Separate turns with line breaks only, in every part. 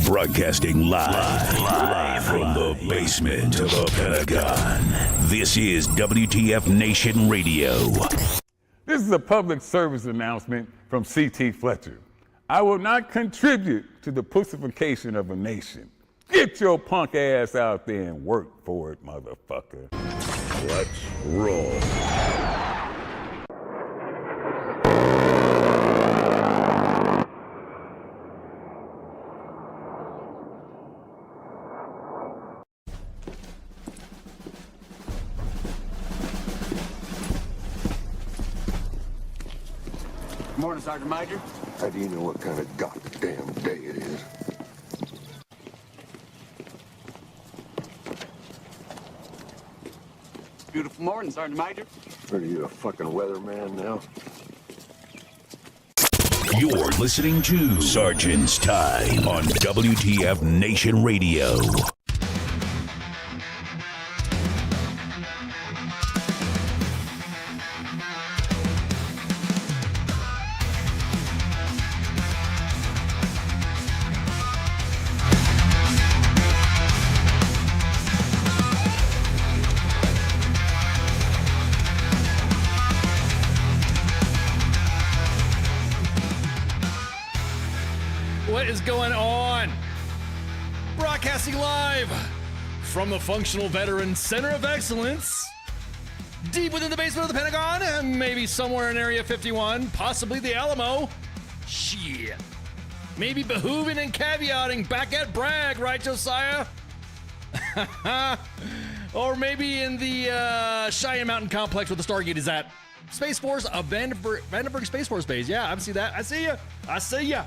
Broadcasting live from the basement of the Pentagon. This is WTF Nation Radio.
This is a public service announcement from C.T. Fletcher. I will not contribute to the pussification of a nation. Get your punk ass out there and work for it, motherfucker.
Let's roll.
Morning, Sergeant Major.
How do you know what kind of goddamn day it is?
Beautiful morning, Sergeant Major.
Are you a fucking weatherman now?
You're listening to Sergeant's Time on WTF Nation Radio.
What is going on? Broadcasting live from the Functional Veterans Center of Excellence, deep within the basement of the Pentagon, and maybe somewhere in Area 51, possibly the Alamo. Shit. Maybe behooving and caveating back at Bragg, right, Josiah? Or maybe in the Cheyenne Mountain Complex where the Stargate is at. Space Force of Vandenberg Space Force Base. Yeah, I see that. I see ya. I see ya.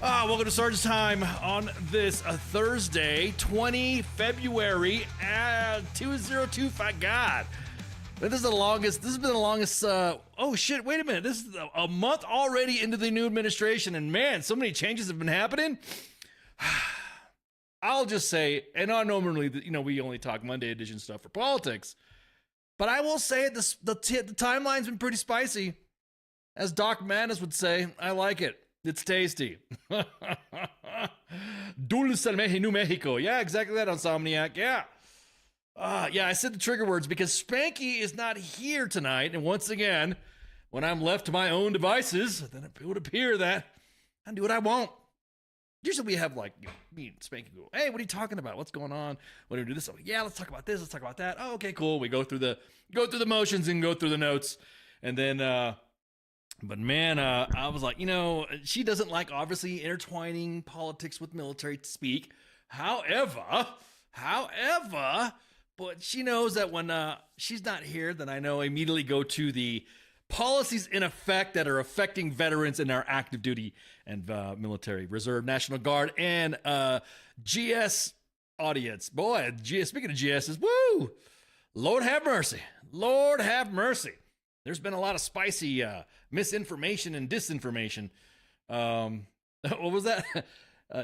Welcome to Sergeant's Time on this Thursday, 20 February, 2025. God, this is the longest. This has been the longest. Oh shit! Wait a minute. This is a month already into the new administration, and man, so many changes have been happening. I'll just say, and I normally, we only talk Monday edition stuff for politics, but I will say the timeline's been pretty spicy, as Doc Madness would say. I like it. It's tasty. Dulce New Mexico. Yeah, exactly that, Insomniac. Yeah. I said the trigger words because Spanky is not here tonight. And once again, when I'm left to my own devices, then it would appear that I do what I want. Usually we have me and Spanky go, hey, what are you talking about? What's going on? What do we do this? Yeah, let's talk about this. Let's talk about that. Oh, okay, cool. We go through the motions and go through the notes. And then, but man, I was like, she doesn't like obviously intertwining politics with military speak. However, but she knows that when she's not here, then I know immediately go to the policies in effect that are affecting veterans in our active duty and military, reserve, National Guard, and GS audience. Boy, speaking of GSs, woo! Lord have mercy. Lord have mercy. There's been a lot of spicy misinformation and disinformation. What was that?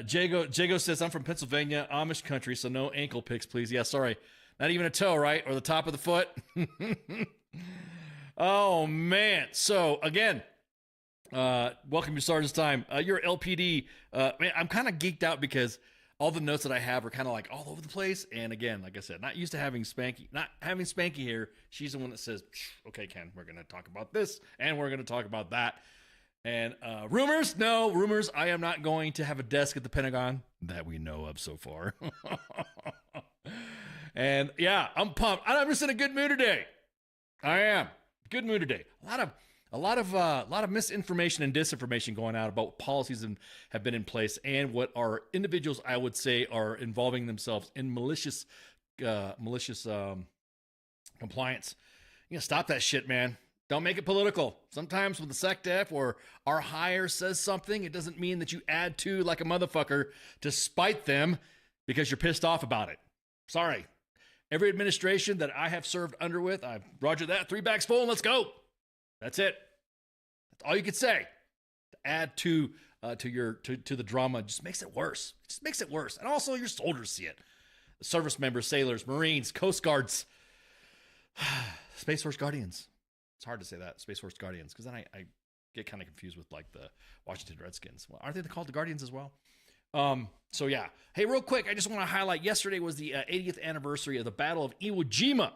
Jago says, I'm from Pennsylvania, Amish country, so no ankle pics, please. Yeah, sorry. Not even a toe, right? Or the top of the foot? Oh, man. So, again, welcome to Sergeant's Time. Your LPD. Man, I'm kind of geeked out because all the notes that I have are kind of like all over the place. And again, like I said, not used to having Spanky here. She's the one that says, okay, Ken, we're going to talk about this and we're going to talk about that. And rumors. I am not going to have a desk at the Pentagon that we know of so far. And yeah, I'm pumped. I'm just in a good mood today. I am. Good mood today. A lot of misinformation and disinformation going out about what policies have been in place and what our individuals, I would say, are involving themselves in malicious compliance. Stop that shit, man. Don't make it political. Sometimes when the SecDef or our higher says something, it doesn't mean that you add to like a motherfucker to spite them because you're pissed off about it. Sorry. Every administration that I have served under with, I've roger that, 3 bags full and let's go. That's it. That's all you could say. To add to the drama just makes it worse. It just makes it worse. And also your soldiers see it. The service members, sailors, Marines, Coast Guards, Space Force Guardians. It's hard to say that, Space Force Guardians, because then I get kind of confused with like the Washington Redskins. Well, aren't they called the Guardians as well? So yeah. Hey, real quick, I just want to highlight yesterday was the 80th anniversary of the Battle of Iwo Jima.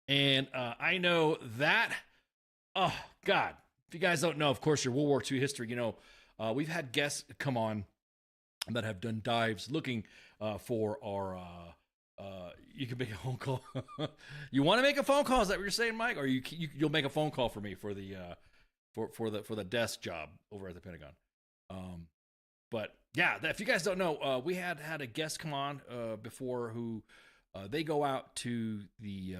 And I know that, oh, God, if you guys don't know, of course, your World War II history, we've had guests come on that have done dives looking for our, you can make a phone call. You want to make a phone call? Is that what you're saying, Mike? Or you'll make a phone call for me for the, for the desk job over at the Pentagon. But yeah, if you guys don't know, we had a guest come on before who they go out to the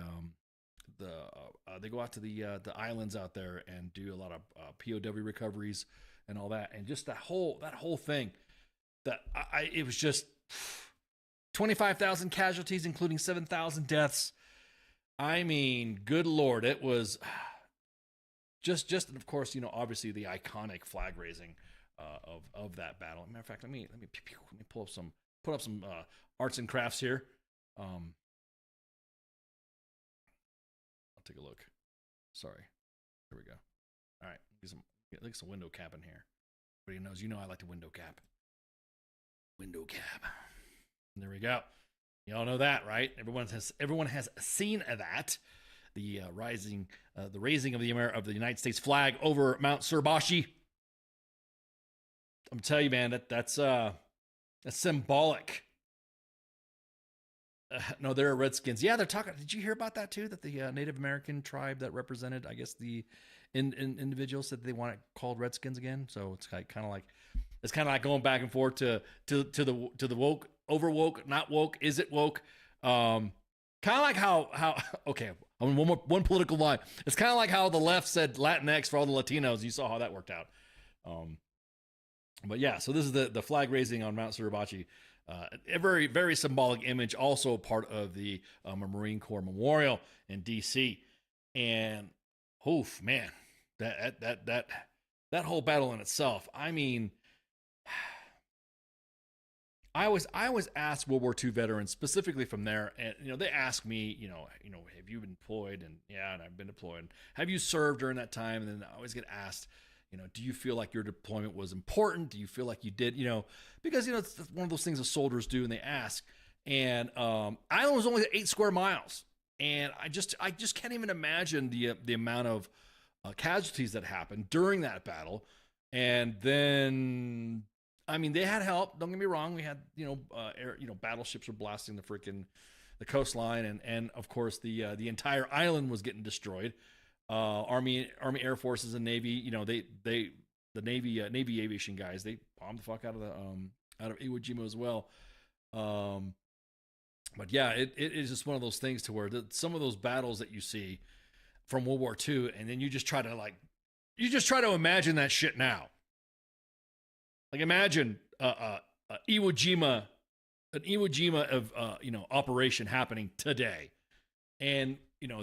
islands out there and do a lot of POW recoveries and all that, and just that whole thing. That it was just 25,000 casualties, including 7,000 deaths. I mean, good Lord, it was just of course, obviously the iconic flag raising of that battle. Matter of fact, let me pull up some arts and crafts here. I'll take a look. Sorry. Here we go. All right. Get some window cap in here. Everybody knows, I like the window cap. Window cap. There we go. Y'all know that, right? Everyone has seen that. The raising of the United States flag over Mount Suribachi. I'm telling you, man, that's symbolic. No, they're Redskins. Yeah, they're talking. Did you hear about that too? That the Native American tribe that represented, I guess, the individuals said they want it called Redskins again. So it's kind of like going back and forth to the woke, over woke, not woke. Is it woke? Kind of like how okay. I mean, one political line. It's kind of like how the left said Latinx for all the Latinos. You saw how that worked out. But yeah, so this is the flag raising on Mount Suribachi. A very, very symbolic image, also part of the Marine Corps Memorial in D.C. And, oof, man, that whole battle in itself. I mean, I always ask World War II veterans, specifically from there, and they ask me, have you been deployed? And yeah, and I've been deployed. Have you served during that time? And then I always get asked, do you feel like your deployment was important? Do you feel like you did? Because it's one of those things that soldiers do, and they ask. And Island was only 8 square miles, and I just can't even imagine the amount of casualties that happened during that battle. And then, I mean, they had help. Don't get me wrong. We had battleships were blasting the coastline, and of course the entire island was getting destroyed. Army Air Forces and Navy, the Navy aviation guys, they bombed the fuck out of Iwo Jima as well. But yeah, it is just one of those things to where some of those battles that you see from World War II, and then you just try to imagine that shit now. Like imagine Iwo Jima, an Iwo Jima of operation happening today, and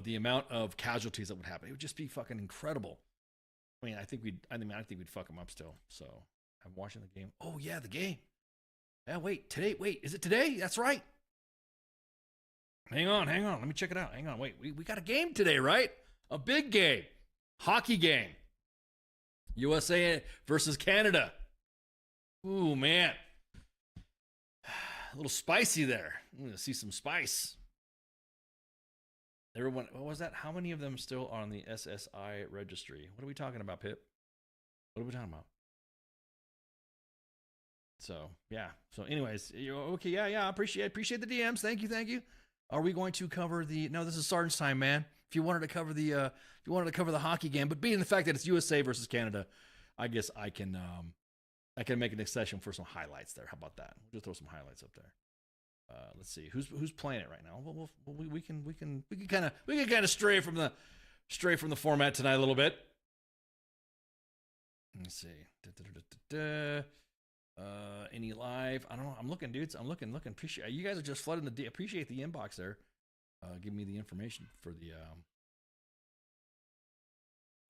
the amount of casualties that would happen, it would just be fucking incredible. I mean, I think we'd fuck them up still. So I'm watching the game. Oh yeah, the game. Yeah, today. Is it today? That's right. Hang on. Let me check it out. Hang on. Wait, we got a game today, right? A big game. Hockey game. USA versus Canada. Ooh, man. A little spicy there. I'm gonna see some spice. Everyone, what was that? How many of them still are on the SSI registry? What are we talking about, Pip? What are we talking about? So, yeah. So, anyways, okay, yeah. I appreciate the DMs. Thank you. Are we going to cover no, this is Sergeant's time, man. If you wanted to cover the hockey game, but being the fact that it's USA versus Canada, I guess I can make an exception for some highlights there. How about that? We'll just throw some highlights up there. Let's see who's playing it right now. We can kind of stray from the format tonight a little bit. Let's see. Any live? I don't know. I'm looking, dudes. I'm looking. Appreciate you guys are just flooding appreciate the inbox there. Give me the information for the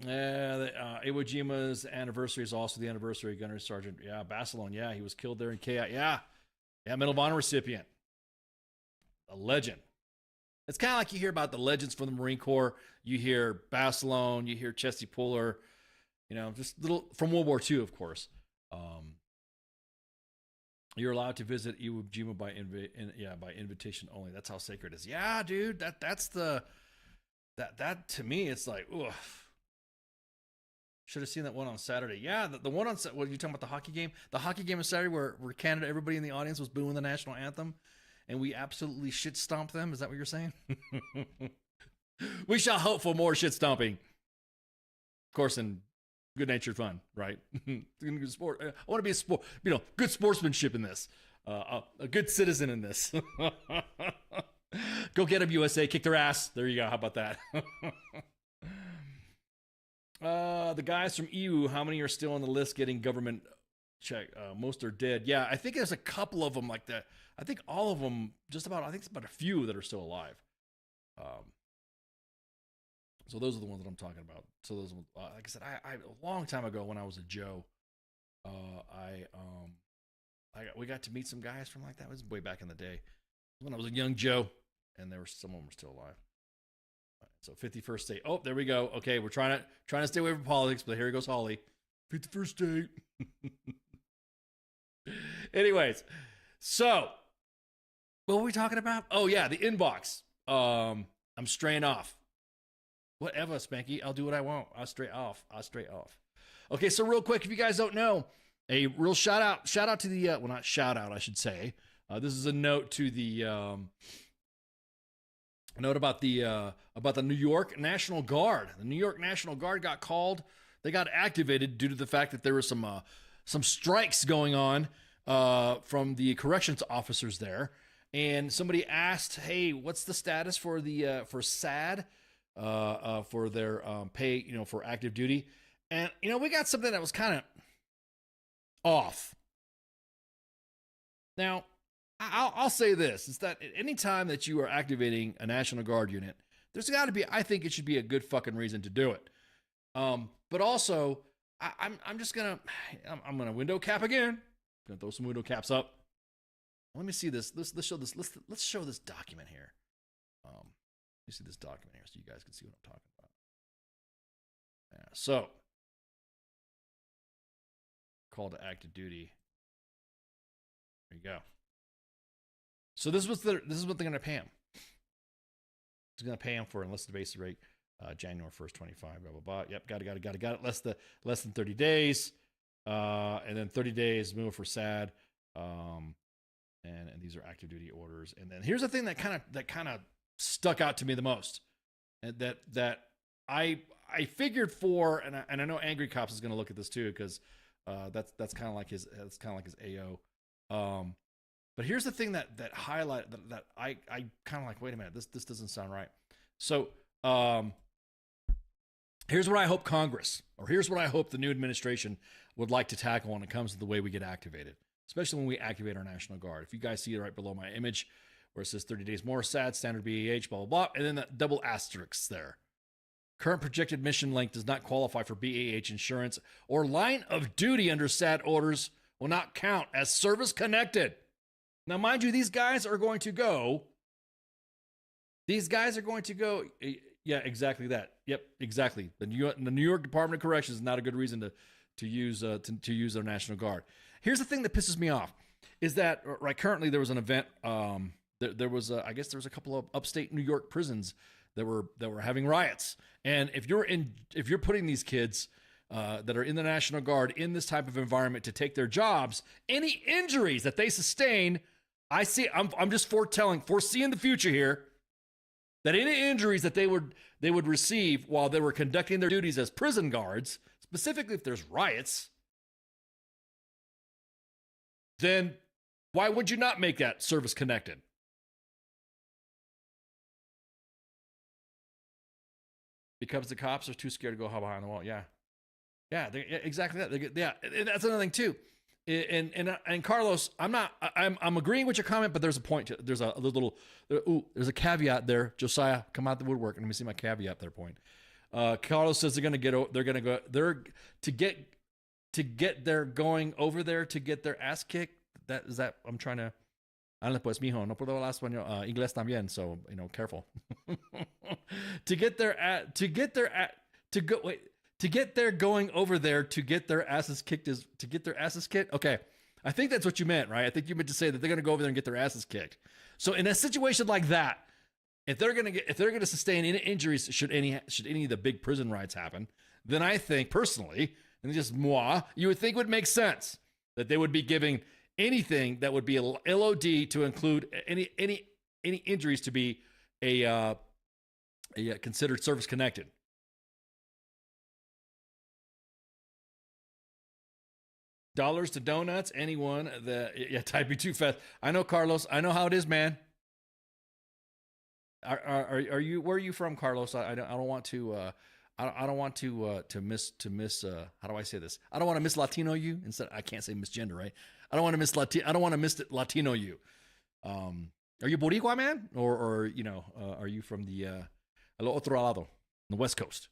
Iwo Jima's anniversary is also the anniversary of Gunnery Sergeant. Yeah, Barcelona. Yeah, he was killed there in KI. Yeah, Medal of Honor recipient. A legend. It's kind of like you hear about the legends from the Marine Corps. You hear Barcelona, you hear Chesty Puller, just little from World War II, of course. You're allowed to visit Iwo Jima by by invitation only. That's how sacred it is. Yeah, dude. That's the that to me, it's like, oof. Should have seen that one on Saturday. Yeah, the one on what are you talking about, the hockey game? The hockey game on Saturday where Canada, everybody in the audience was booing the national anthem, and we absolutely shit stomped them. Is that what you're saying? We shall hope for more shit stomping. Of course, in good-natured fun, right? Sport. I want to be a sport, good sportsmanship in this. A good citizen in this. Go get them, USA. Kick their ass. There you go. How about that? The guys from EU, how many are still on the list getting government check? Most are dead. Yeah, I think there's a couple of them like that. I think all of them, I think it's about a few that are still alive. So those are the ones that I'm talking about. So those, like I said, I a long time ago when I was a Joe, we got to meet some guys from like that. It was way back in the day when I was a young Joe, and some of them were still alive. So 51st state. Oh, there we go. Okay, we're trying to stay away from politics, but here goes Holly. 51st state. Anyways, so what were we talking about? Oh yeah, the inbox. I'm straying off. Whatever, Spanky. I'll do what I want. I'll stray off. Okay, so real quick, if you guys don't know, a real shout out to the well, not shout out, I should say. This is a note to the note about the New York National Guard. The New York National Guard got called. They got activated due to the fact that there were some strikes going on from the corrections officers there. And somebody asked, "Hey, what's the status for the for SAD for their pay, for active duty?" And we got something that was kind of off. Now, I'll say this, is that any time that you are activating a National Guard unit, there's got to be, I think it should be a good fucking reason to do it. But also, I'm just going to window cap again. I'm going to throw some window caps up. Let me see this. Let's show this document here. Let me see this document here so you guys can see what I'm talking about. Yeah, so, call to active duty. There you go. So this is what they're going to pay him. It's going to pay him for enlisted basic rate, January 1st, 25, blah, blah, blah. Yep, got it. Less than 30 days. And then 30 days move for SAD. And these are active duty orders. And then here's the thing that kind of stuck out to me the most. And that I figured for, and I know Angry Cops is going to look at this too, because that's kind of like his AO. But here's the thing that highlight that I kind of like, wait a minute, this doesn't sound right. So here's what I hope Congress, or here's what I hope the new administration would like to tackle when it comes to the way we get activated, especially when we activate our National Guard. If you guys see it right below my image where it says 30 days more, SAD, standard BAH, blah, blah, blah, and then that double asterisk there. Current projected mission length does not qualify for BAH insurance or line of duty under SAD orders will not count as service connected. Now, mind you, these guys are going to go. Yeah, exactly that. Yep, exactly. The New York Department of Corrections is not a good reason to use their National Guard. Here's the thing that pisses me off, is that right currently there was an event. There was I guess there was a couple of upstate New York prisons that were having riots, and if you're putting these kids that are in the National Guard in this type of environment to take their jobs, any injuries that they sustain, I'm just foreseeing the future here, that any injuries that they would receive while they were conducting their duties as prison guards, specifically if there's riots, then why would you not make that service connected? Because the cops are too scared to go behind the wall. Yeah, exactly that. Yeah, and that's another thing too. And Carlos, I'm agreeing with your comment, but there's a point. There's a little. There's a caveat there. Josiah, come out the woodwork and let me see my caveat there. Point. Carlos says they're going over there to get their ass kicked. I'm trying to. Ándale pues, mijo, no puedo hablar español, inglés también, so careful. To get their going over there to get their asses kicked. Okay, I think that's what you meant, right? I think you meant to say that they're going to go over there and get their asses kicked. So in a situation like that, if they're going to sustain any injuries, should any of the big prison riots happen, then I think personally, and just moi, you would think would make sense that they would be giving anything that would be a LOD to include any injuries to be a considered service connected. Dollars to donuts, anyone that typing too fast. I know, Carlos. I know how it is, man. Are you, where are you from, Carlos? I don't want to I don't want to miss how do I say this? I don't want to miss Latino you. Instead, I can't say misgender, right? I don't want to miss Latino you. Are you Boricua, man? Or you know, are you from the el otro lado, the West Coast?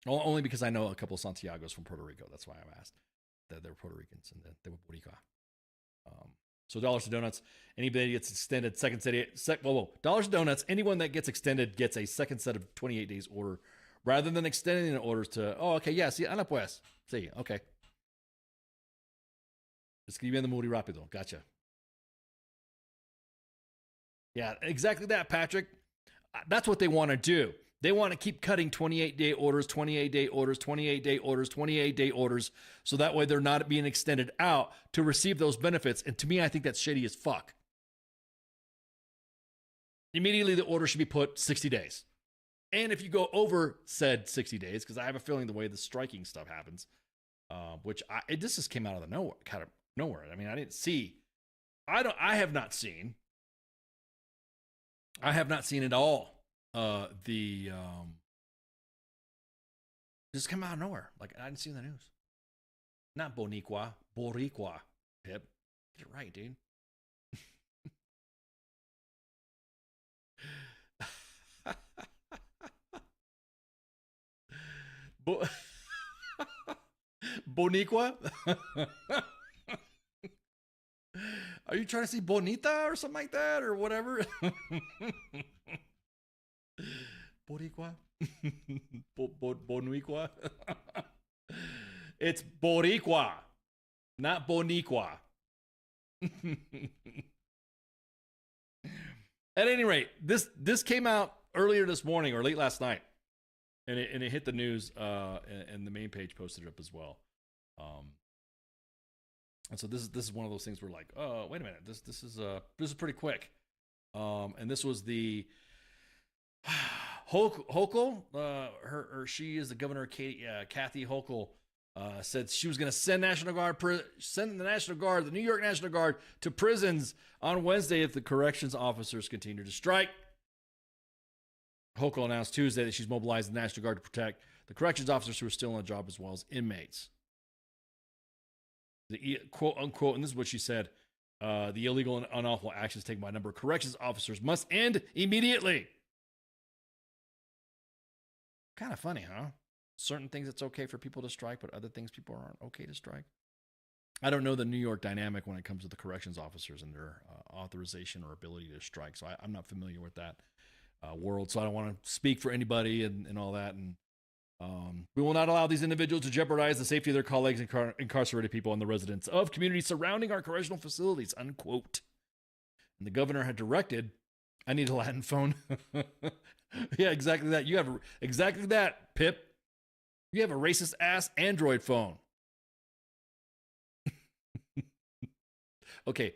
Only because I know a couple of Santiagos from Puerto Rico. That's why I asked. That they're Puerto Ricans and they were Boricua. So dollars to donuts. Anybody gets extended second set. Dollars to donuts. Anyone that gets extended gets a second set of 28 days order, rather than extending the orders to. Oh, okay, yeah. Sí, Ana pues. Sí, okay. Escribiendo muy rápido. Gotcha. Yeah, exactly that, Patrick. That's what they want to do. They want to keep cutting 28-day orders, 28-day orders, 28-day orders, 28-day orders, so that way they're not being extended out to receive those benefits. And to me, I think that's shady as fuck. Immediately, the order should be put 60 days. And if you go over said 60 days, because I have a feeling the way the striking stuff happens, this just came out of the nowhere, kind of nowhere. I mean, I didn't see. I have not seen at all. Just come out of nowhere. Like, I didn't see in the news. Not Boricua. Pip. Get it right, dude. Boricua? Are you trying to see Bonita or something like that or whatever? Boricua? Boniqua? It's Boricua, not Boniqua. At any rate, this came out earlier this morning or late last night, and it hit the news, and the main page posted it up as well. And so this is one of those things where, like, oh, wait a minute, this is pretty quick. And this was the Hochul, she is the governor, Kathy Hochul, said she was going to send the National Guard, the New York National Guard, to prisons on Wednesday if the corrections officers continue to strike. Hochul announced Tuesday that she's mobilized the National Guard to protect the corrections officers who are still on the job, as well as inmates. The quote unquote, and this is what she said, the illegal and unlawful actions taken by a number of corrections officers must end immediately. Kind of funny, huh? Certain things it's okay for people to strike, but other things people aren't okay to strike. I don't know the New York dynamic when it comes to the corrections officers and their authorization or ability to strike. So I'm not familiar with that world. So I don't want to speak for anybody and all that. And we will not allow these individuals to jeopardize the safety of their colleagues and incarcerated people and the residents of communities surrounding our correctional facilities, unquote. And the governor had directed, I need a Latin phone. Yeah, exactly that. You have exactly that, Pip. You have a racist ass Android phone. Okay.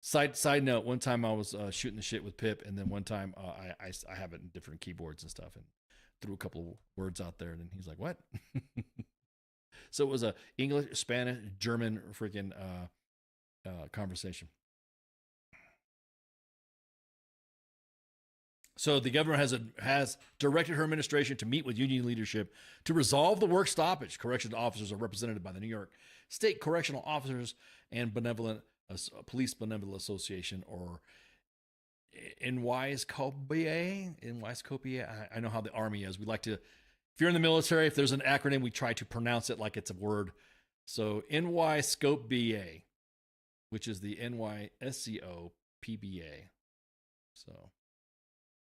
Side note. One time I was shooting the shit with Pip, and then one time I have it in different keyboards and stuff, and threw a couple of words out there, and then he's like, "What?" So it was a English, Spanish, German, freaking conversation. So the governor has directed her administration to meet with union leadership to resolve the work stoppage. Corrections officers are represented by the New York State Correctional Officers and Police Benevolent Association, or NYSCOPA. I know how the Army is. We like to, if you're in the military, if there's an acronym, we try to pronounce it like it's a word. So NYSCOPA, which is the NYSCOPBA. So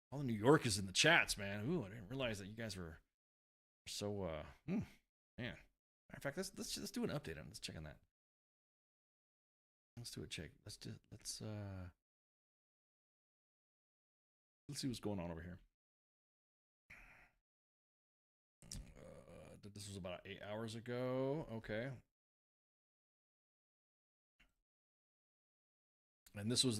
all the New Yorkers in the chats, man. Ooh, I didn't realize that you guys were so, man. In fact, let's do an update on. Let's check on that. Let's do a check. Let's see what's going on over here. This was about 8 hours ago. Okay. And this was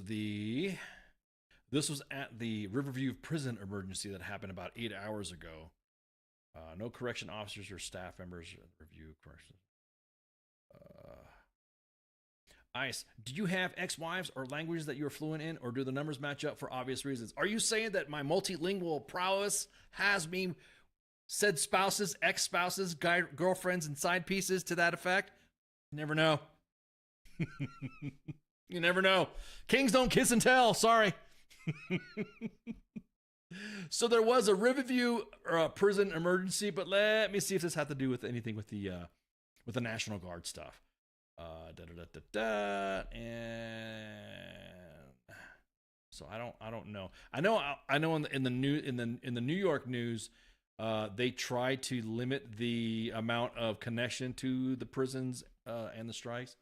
at the Riverview prison emergency that happened about 8 hours ago. No correction officers or staff members review corrections. ICE, do you have ex-wives or languages that you're fluent in, or do the numbers match up for obvious reasons? Are you saying that my multilingual prowess has me said spouses, ex-spouses, girlfriends, and side pieces to that effect? You never know. You never know. Kings don't kiss and tell. Sorry. So there was a Riverview prison emergency, but let me see if this had to do with anything with the National Guard stuff. And so I don't know. I know in the New York news, they tried to limit the amount of connection to the prisons and the strikes.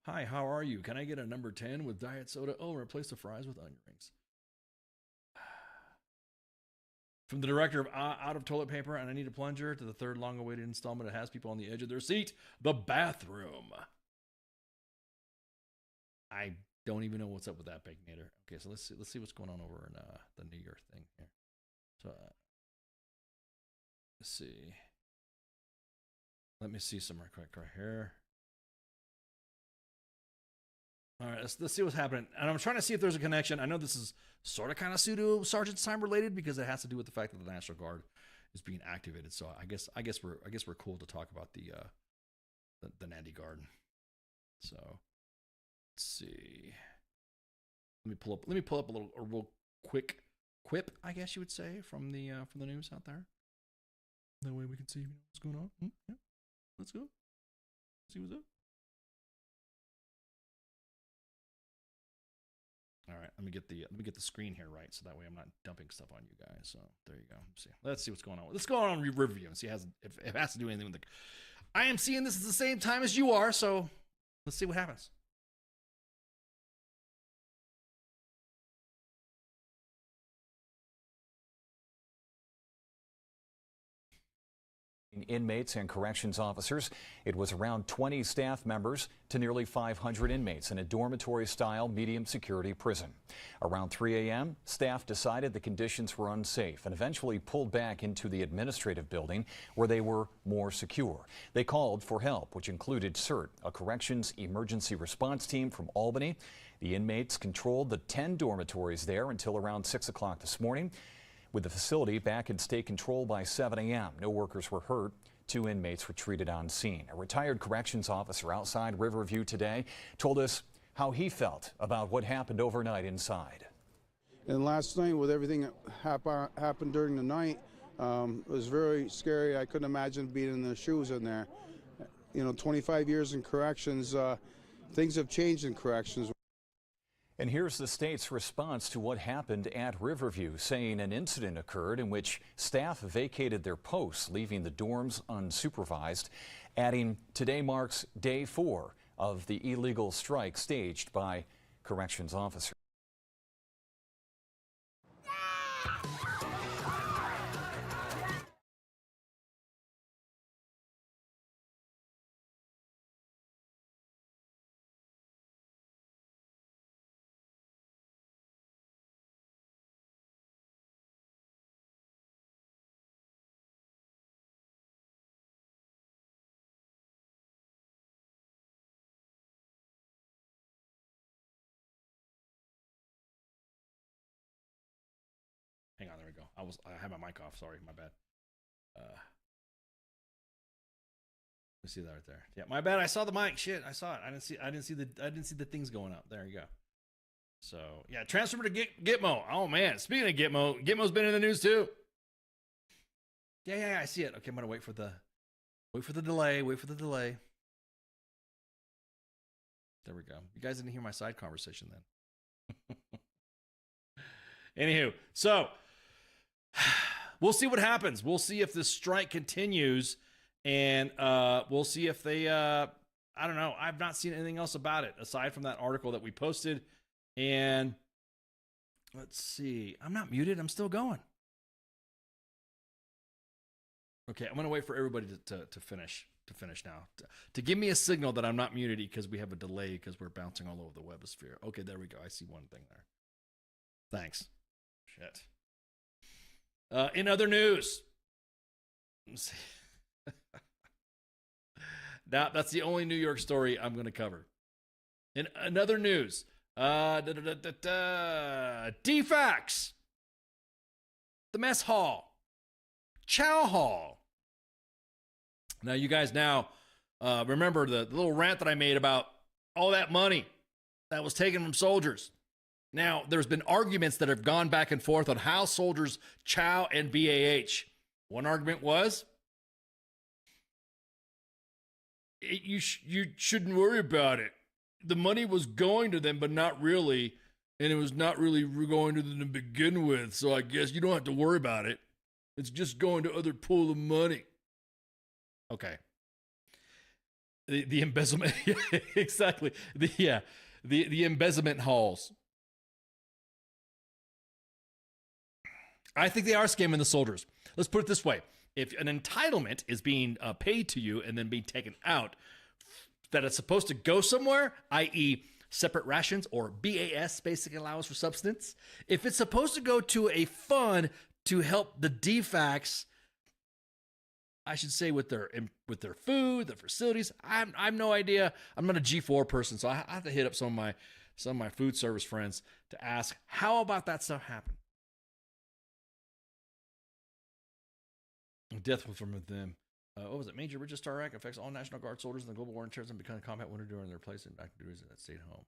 Hi, how are you? Can I get a number 10 with diet soda? Oh, replace the fries with onion rings. From the director of Out of Toilet Paper and I Need a Plunger to the third long-awaited installment that has people on the edge of their seat, the bathroom. I don't even know what's up with that, Baconator. Okay, so let's see what's going on over in the New York thing here. So let's see. Let me see some right here. All right, let's see what's happening. And I'm trying to see if there's a connection. I know this is sort of kind of pseudo Sergeant's time related because it has to do with the fact that the National Guard is being activated. So I guess we're cool to talk about the Navy Guard. So let's see. Let me pull up a real quick quip, I guess you would say, from the news out there. That way we can see what's going on. Yeah. Let's go. See what's up. All right, let me get the screen here right, so that way I'm not dumping stuff on you guys. So there you go. Let's see what's going on. Let's go on Riverview and see if it has to do anything with the. I am seeing this at the same time as you are, so let's see what happens.
Inmates and corrections officers. It was around 20 staff members to nearly 500 inmates in a dormitory-style medium security prison. Around 3 a.m., staff decided the conditions were unsafe and eventually pulled back into the administrative building where they were more secure. They called for help, which included CERT, a corrections emergency response team from Albany. The inmates controlled the 10 dormitories there until around 6 o'clock this morning. With the facility back in state control by 7 a.m., no workers were hurt. 2 inmates were treated on scene. A retired corrections officer outside Riverview today told us how he felt about what happened overnight inside.
And last night, with everything that happened during the night, it was very scary. I couldn't imagine being in their shoes in there. 25 years in corrections, things have changed in corrections.
And here's the state's response to what happened at Riverview, saying an incident occurred in which staff vacated their posts, leaving the dorms unsupervised, adding today marks day 4 of the illegal strike staged by corrections officers.
Hang on, there we go. I had my mic off. Sorry, my bad. Let me see that right there. Yeah, my bad. I saw the mic. Shit, I saw it. I didn't see the things going up. There you go. So yeah, transfer to Gitmo. Oh man, speaking of Gitmo, Gitmo's been in the news too. Yeah, I see it. Okay, I'm gonna wait for the delay. Wait for the delay. There we go. You guys didn't hear my side conversation then. Anywho, so we'll see what happens. We'll see if this strike continues, and we'll see if they. I don't know. I've not seen anything else about it aside from that article that we posted. And let's see. I'm not muted. I'm still going. Okay, I'm gonna wait for everybody to finish now. To give me a signal that I'm not muted because we have a delay because we're bouncing all over the webosphere. Okay, there we go. I see one thing there. Thanks. Shit. In other news, let's see. Now that's the only New York story I'm going to cover. In other news, DFAX, the mess hall, chow hall. Now you guys remember the little rant that I made about all that money that was taken from soldiers. Now, there's been arguments that have gone back and forth on how soldiers chow and BAH. One argument was, you shouldn't worry about it. The money was going to them, but not really. And it was not really going to them to begin with. So I guess you don't have to worry about it. It's just going to other pool of money. Okay. The embezzlement. Exactly. The embezzlement halls. I think they are scamming the soldiers. Let's put it this way. If an entitlement is being paid to you and then being taken out, that it's supposed to go somewhere, i.e. separate rations or BAS, basic allowance for substance, if it's supposed to go to a fund to help the DFACs, I should say with their food, their facilities, I've no idea. I'm not a G4 person, so I have to hit up some of my food service friends to ask, how about that stuff happen? Death from them. What was it? Major Register Act affects all National Guard soldiers in the global war on terrorism become combat wounded during their place in active duties that stayed home.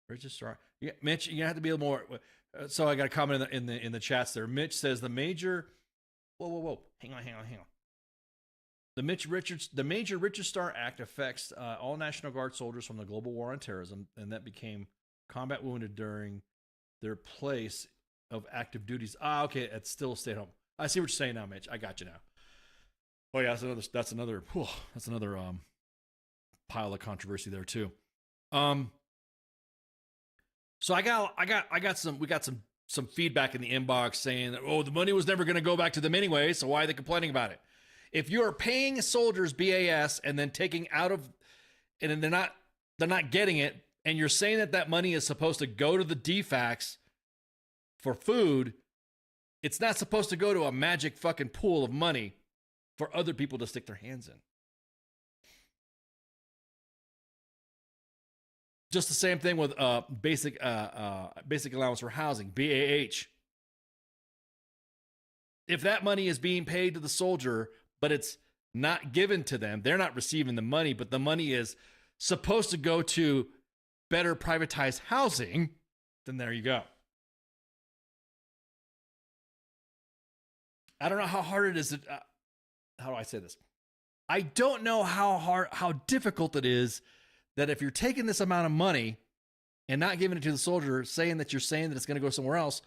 Register. Yeah, Mitch, you're gonna have to be a little more. So I got a comment in the chats there. Mitch says the major. Whoa! Hang on. The Major Register Act affects all National Guard soldiers from the global war on terrorism, and that became combat wounded during their place of active duties. Okay, it's still stay home. I see what you're saying now, Mitch. I got you now. Oh yeah, that's another pile of controversy there too. So we got some feedback in the inbox saying that, the money was never going to go back to them anyway, so why are they complaining about it? If you're paying soldiers BAS and then taking out of, and then they're not getting it, and you're saying that money is supposed to go to the DFACs for food, it's not supposed to go to a magic fucking pool of money for other people to stick their hands in. Just the same thing with basic allowance for housing, BAH. If that money is being paid to the soldier, but it's not given to them, they're not receiving the money, but the money is supposed to go to better privatized housing, then there you go. I don't know how hard it is. How do I say this? I don't know how difficult it is that if you're taking this amount of money and not giving it to the soldier, saying that it's going to go somewhere else,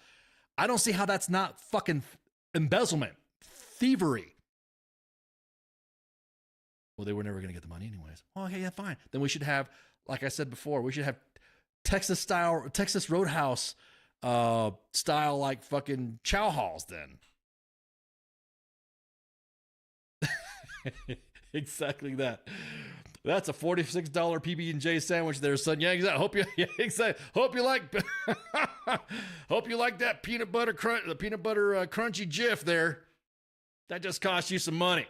I don't see how that's not fucking embezzlement, thievery. Well, they were never going to get the money anyways. Oh, okay, yeah, fine. Then we should have, like I said before, we should have Texas Roadhouse style like fucking chow halls then. Exactly that. That's a $46 PB&J sandwich there, son. Yeah, exactly. Hope you like that peanut butter crunchy Jif there. That just cost you some money.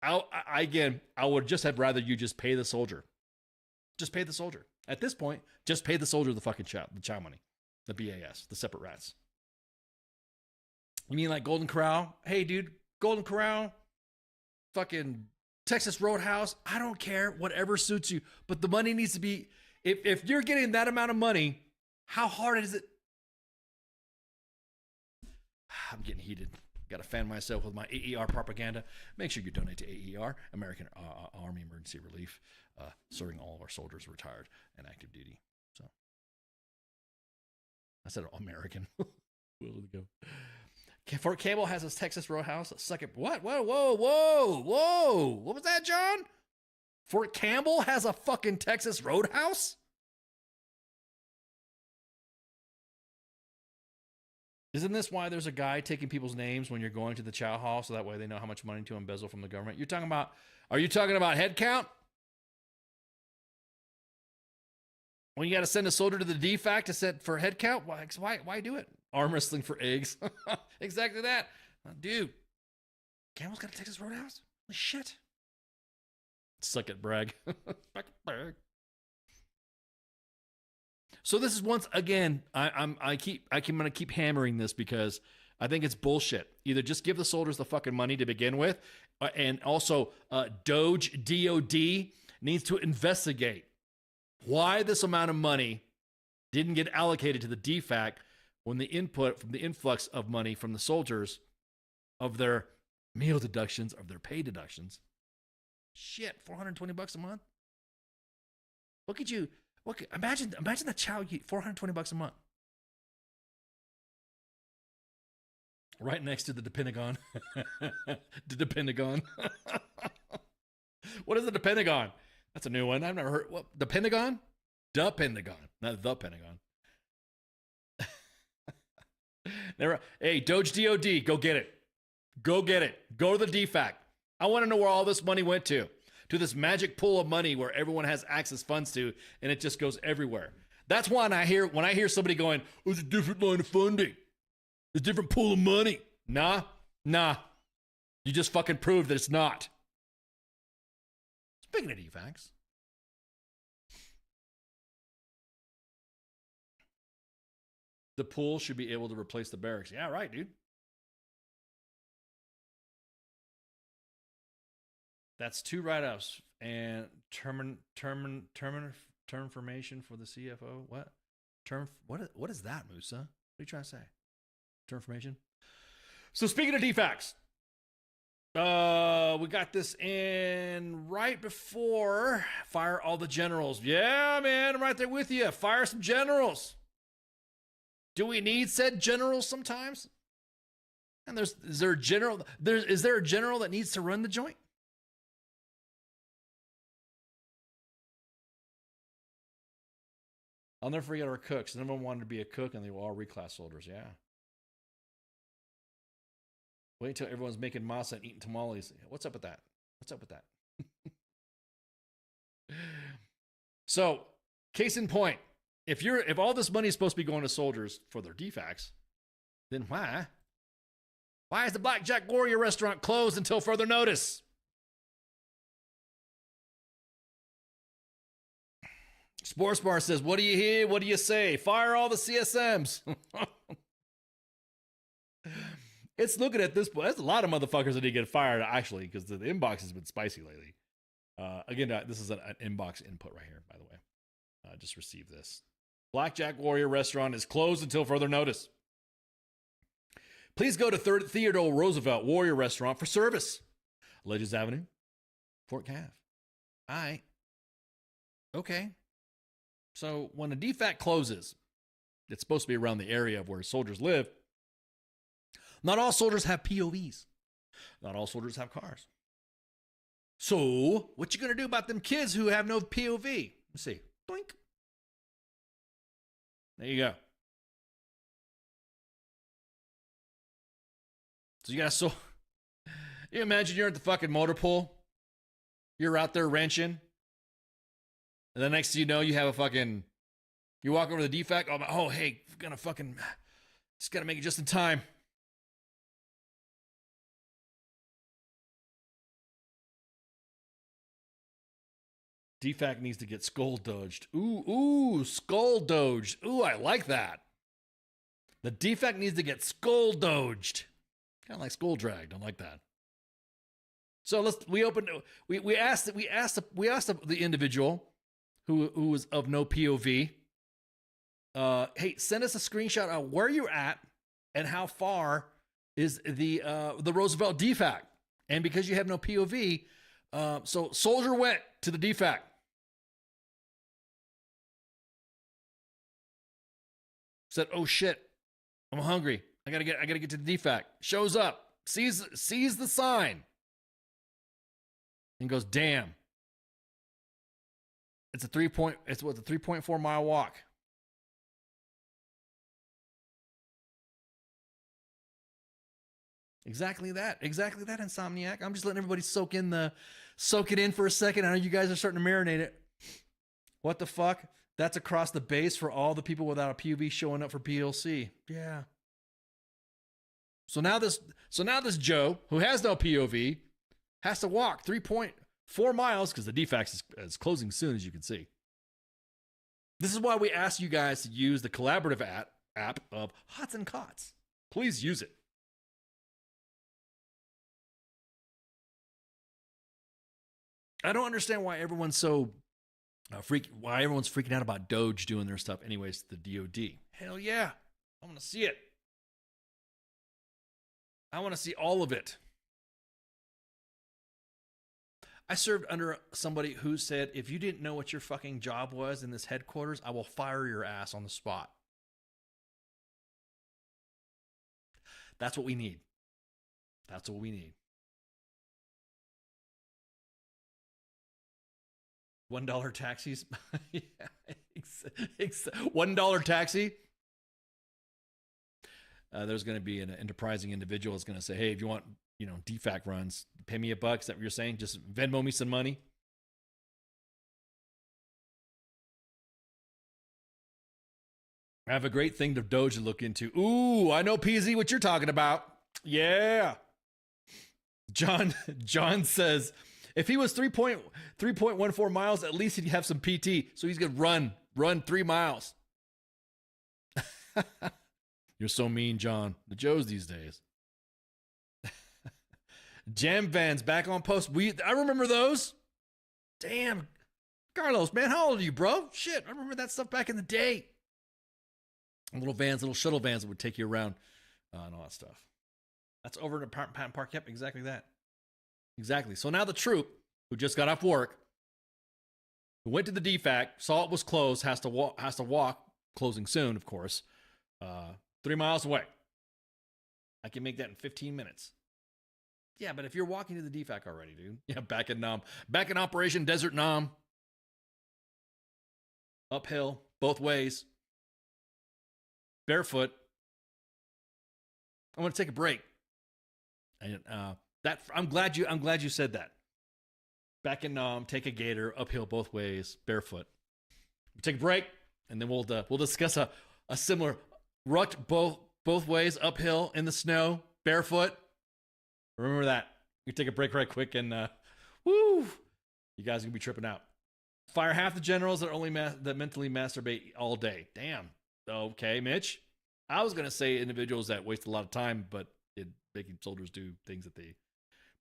I would just have rather you just pay the soldier. Just pay the soldier. At this point, just pay the soldier the fucking the chow money, the BAS, the separate rats. You mean like Golden Corral? Hey, dude, Golden Corral, fucking Texas Roadhouse, I don't care, whatever suits you, but the money needs to be, if you're getting that amount of money, how hard is it? I'm getting heated. Got to fan myself with my AER propaganda. Make sure you donate to AER, American Army Emergency Relief, serving all of our soldiers retired and active duty. I said American. Will go. Fort Campbell has a Texas Roadhouse. Suck it. What? Whoa, whoa, whoa, whoa. What was that, John? Fort Campbell has a fucking Texas Roadhouse? Isn't this why there's a guy taking people's names when you're going to the chow hall so that way they know how much money to embezzle from the government? Are you talking about head count? When you got to send a soldier to the DFAC to set for head count? Why do it? Arm wrestling for eggs. Exactly that. Dude, Campbell's got a Texas Roadhouse? Holy shit. Suck it, brag. Brag. So this is once again, I'm gonna keep hammering this because I think it's bullshit. Either just give the soldiers the fucking money to begin with, and also DOD needs to investigate why this amount of money didn't get allocated to the DFAC when the input from the influx of money from the soldiers, of their meal deductions, of their pay deductions. Shit, $420 a month. Look at you. Look, imagine the chow you eat, $420 a month. Right next to the Pentagon. The Pentagon. What is the Pentagon? That's a new one. I've never heard. What? The Pentagon? The Pentagon, not the Pentagon. Hey, Doge DOD, go get it. Go get it. Go to the DFAC. I want to know where all this money went to this magic pool of money where everyone has access funds to, and it just goes everywhere. That's why when I hear somebody going, oh, it's a different line of funding. It's a different pool of money. Nah. You just fucking proved that it's not. Speaking of DFACs. The pool should be able to replace the barracks. Yeah, right, dude. That's 2 write-ups and term formation for the CFO. What? What is that, Musa? What are you trying to say? Term formation? So speaking of DFACs, we got this in right before fire all the generals. Yeah, man, I'm right there with you. Fire some generals. Do we need said generals sometimes? And is there a general that needs to run the joint? I'll never forget our cooks. None of them wanted to be a cook, and they were all reclass soldiers. Yeah. Wait until everyone's making masa and eating tamales. What's up with that? So, case in point, if all this money is supposed to be going to soldiers for their DFACs, then why is the Blackjack Warrior restaurant closed until further notice? Sports Bar says, what do you hear? What do you say? Fire all the CSMs. It's looking at this point. There's a lot of motherfuckers that need to get fired, actually, because the inbox has been spicy lately. Again, this is an inbox input right here, by the way. Just received this. Blackjack Warrior restaurant is closed until further notice. Please go to Theodore Roosevelt Warrior Restaurant for service. Legends Avenue, Fort Cav. All right. Okay. So when a DFAC closes, it's supposed to be around the area of where soldiers live. Not all soldiers have POVs. Not all soldiers have cars. So what you gonna do about them kids who have no POV? Let's see. Doink. There you go. So you imagine you're at the fucking motor pool. You're out there wrenching. And the next thing you know, you have you walk over to the DFAC. Oh, hey, just gotta make it just in time. DFAC needs to get skull dodged. Ooh, skull dodged. Ooh, I like that. The DFAC needs to get skull dodged. Kind of like skull dragged. I like that. So we asked the individual who was of no POV. Hey, send us a screenshot of where you're at and how far is the Roosevelt DFAC. And because you have no POV, so soldier went to the DFAC. Said, "Oh shit, I'm hungry. I gotta get to the DFAC." Shows up, sees the sign, and goes, "Damn, it's the 3.4 mile walk." Exactly that, Insomniac. I'm just letting everybody soak it in for a second. I know you guys are starting to marinate it. What the fuck? That's across the base for all the people without a POV showing up for PLC. Yeah. So now this Joe, who has no POV, has to walk 3.4 miles because the DFAX is closing soon, as you can see. This is why we ask you guys to use the collaborative app of Hots and Cots. Please use it. I don't understand why everyone's so freaking out about Doge doing their stuff anyways to the DOD. Hell yeah. I want to see it. I want to see all of it. I served under somebody who said, if you didn't know what your fucking job was in this headquarters, I will fire your ass on the spot. That's what we need. That's what we need. $1 taxis. Yeah, $1 taxi. There's going to be an enterprising individual that's going to say, "Hey, if you want, DFAC runs, pay me $1." Is that what you're saying? Just Venmo me some money. I have a great thing to Doge to look into. Ooh, I know, PZ, what you're talking about. Yeah. John says, if he was 3.14 miles, at least he'd have some PT. So he's going to run 3 miles. You're so mean, John. The Joes these days. Jam vans back on post. I remember those. Damn. Carlos, man, how old are you, bro? Shit, I remember that stuff back in the day. Little shuttle vans that would take you around and all that stuff. That's over in Patton Park. Yep, exactly that. Exactly. So now the troop who just got off work, who went to the DFAC, saw it was closed, has to walk, closing soon, of course, 3 miles away. I can make that in 15 minutes. Yeah, but if you're walking to the DFAC already, dude. Yeah, back in Operation Desert Nam. Uphill, both ways. Barefoot. I want to take a break. And I'm glad you said that. Back in Nam, take a gator, uphill both ways, barefoot. We'll take a break, and then we'll discuss a similar rucked both ways, uphill in the snow, barefoot. Remember that. We take a break right quick, and you guys are gonna be tripping out. Fire half the generals that mentally masturbate all day. Damn. Okay, Mitch. I was gonna say individuals that waste a lot of time, but making soldiers do things that they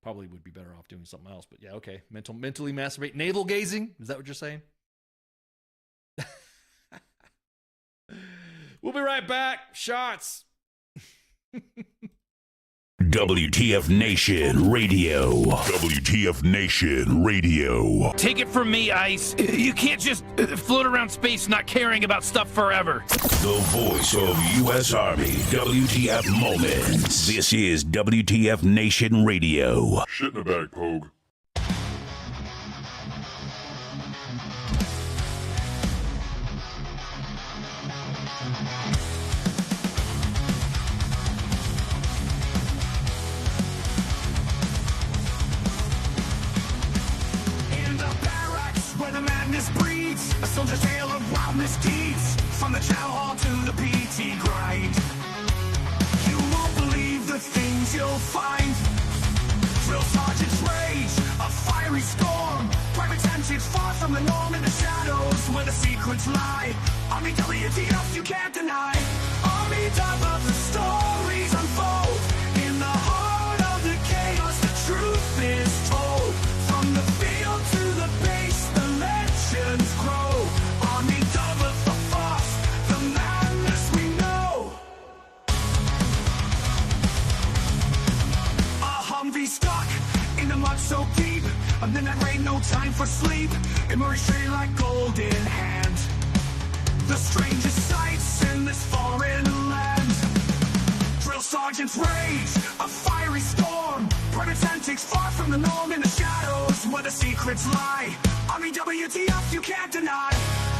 probably would be better off doing something else. But yeah, okay. Mentally masturbate. Navel gazing. Is that what you're saying? We'll be right back. Shots.
WTF Nation Radio. WTF Nation Radio.
Take it from me, Ice. You can't just float around space not caring about stuff forever.
The voice of U.S. Army. WTF Moments. This is WTF Nation Radio.
Shit in the bag, Pogue.
A soldier's tale of wild misdeeds, from the chow hall to the PT grind. You won't believe the things you'll find. Drill sergeant's rage, a fiery storm. Private tensions far from the norm in the shadows where the secrets lie. Army WTF you can't deny. Army top of the stories unfold. In the heart of the chaos the truth is told. From the field to the base the legends grow. Stuck in the mud so deep, and then that rain, no time for sleep. Emerge straight like golden hand. The strangest sights in this foreign land. Drill sergeants rage, a fiery storm. Private antics far from the norm in the shadows where the secrets lie. Army WTF, you can't deny.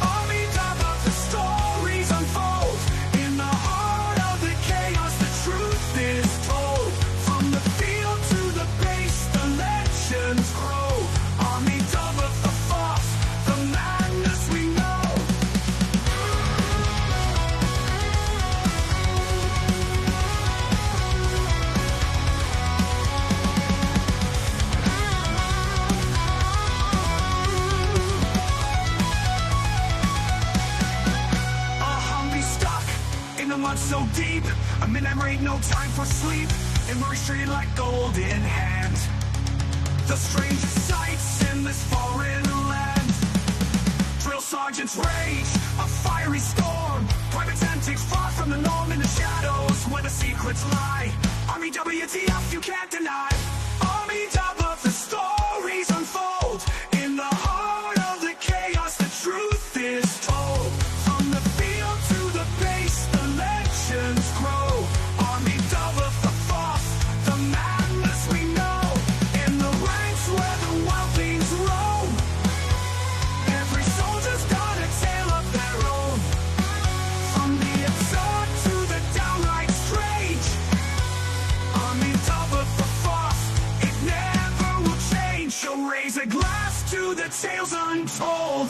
Army WTF, the stories unfold. In the heart of the chaos, the truth is told. From the field to the base, the legends grow. Army WTF, the madness we know. The mud so deep, a minute ain't no time for sleep. Immersed treated like golden hand. The strangest sights in this foreign land. Drill sergeants rage, a fiery storm. Private antics far from the norm in the shadows where the secrets lie. Army WTF, you can't deny. Army WTF, the stories unfold. In the heart of the chaos, the truth is told. From the field to the base, the legends grow. Army WTF, the madness we know. In the ranks where the wildlings roam, every soldier's got a tale of their own. From the absurd to the downright strange, Army WTF, it never will change. So raise a glass to the tales untold.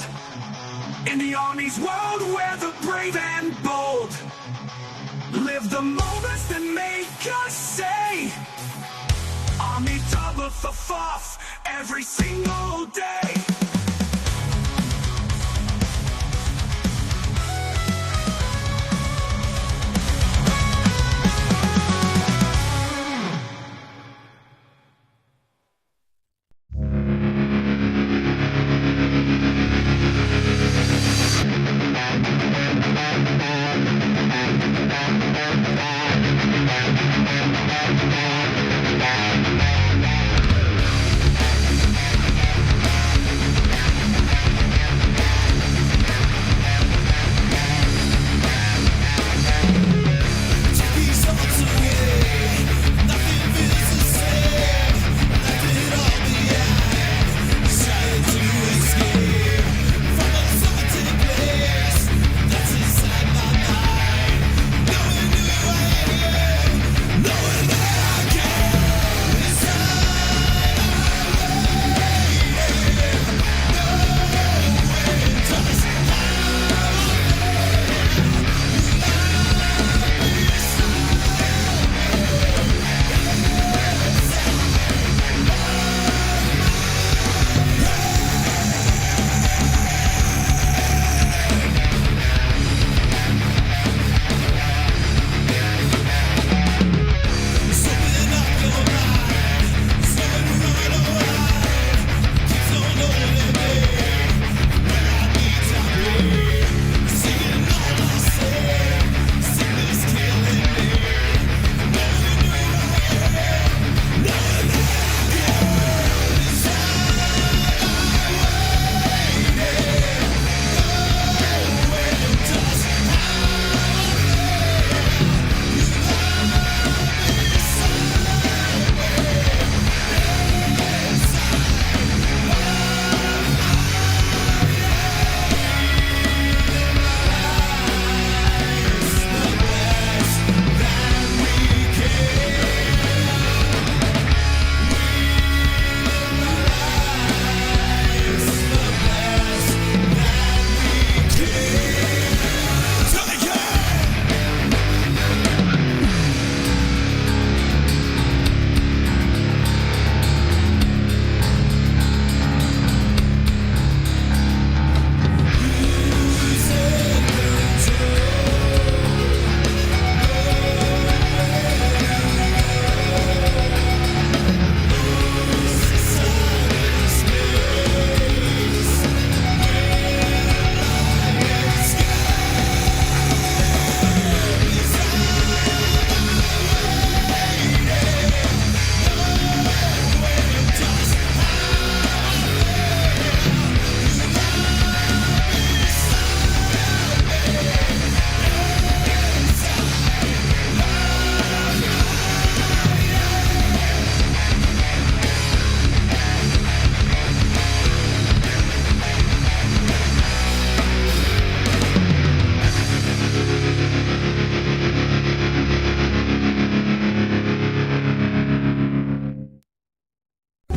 In the Army's world where the brave and bold live the moments that make us say Army WTF every single day.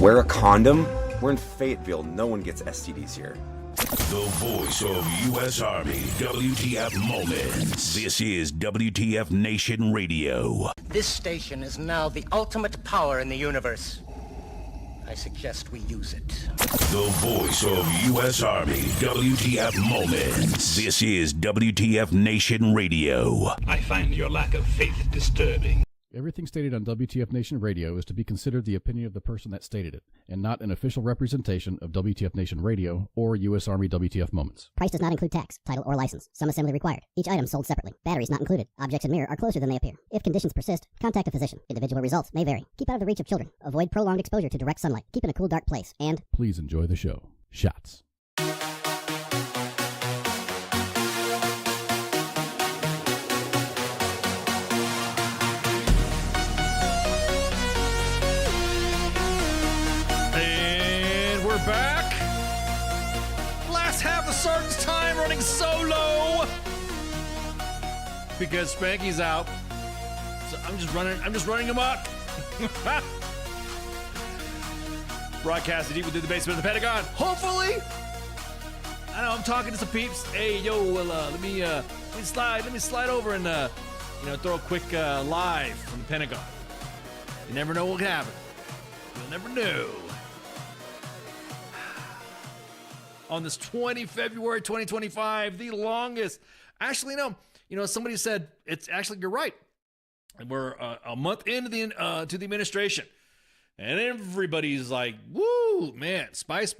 Wear a condom? We're in Fayetteville. No one gets STDs here.
The voice of U.S. Army, WTF Moments. This is WTF Nation Radio.
This station is now the ultimate power in the universe. I suggest we use it.
The voice of U.S. Army, WTF Moments. This is WTF Nation Radio.
I find your lack of faith disturbing.
Everything stated on WTF Nation Radio is to be considered the opinion of the person that stated it, and not an official representation of WTF Nation Radio or U.S. Army WTF Moments.
Price does not include tax, title, or license. Some assembly required. Each item sold separately. Batteries not included. Objects in mirror are closer than they appear. If conditions persist, contact a physician. Individual results may vary. Keep out of the reach of children. Avoid prolonged exposure to direct sunlight. Keep in a cool, dark place. And
please enjoy the show. Shots.
Back. Last half of Sergeant's time running solo because Spanky's out. So I'm just running him up. Broadcasting deep within the basement of the Pentagon. Hopefully. I know I'm talking to some peeps. Hey, yo, well, let me slide over and throw a quick live from the Pentagon. You never know what can happen. You'll never know. On this 20 February 2025, the longest. Actually, no. Somebody said it's actually, you're right. We're a month into to the administration, and everybody's like, "Woo, man, spice."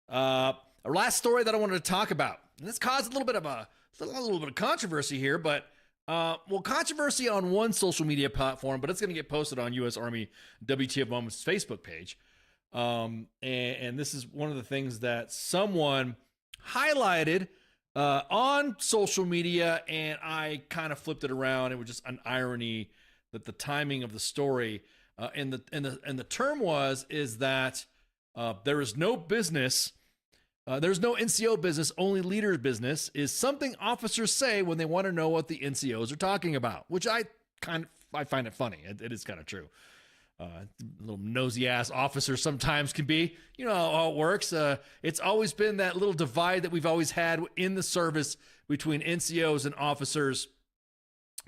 Our last story that I wanted to talk about, and this caused a little bit of controversy here, but controversy on one social media platform, but it's going to get posted on U.S. Army WTF Moments Facebook page. And this is one of the things that someone highlighted on social media, and I kind of flipped it around. It was just an irony that the timing of the story and the term is that there is no business, there's no NCO business, only leader business is something officers say when they want to know what the NCOs are talking about, which I find it funny. It is kind of true. Little nosy ass officers sometimes can be, how it works. It's always been that little divide that we've always had in the service between NCOs and officers.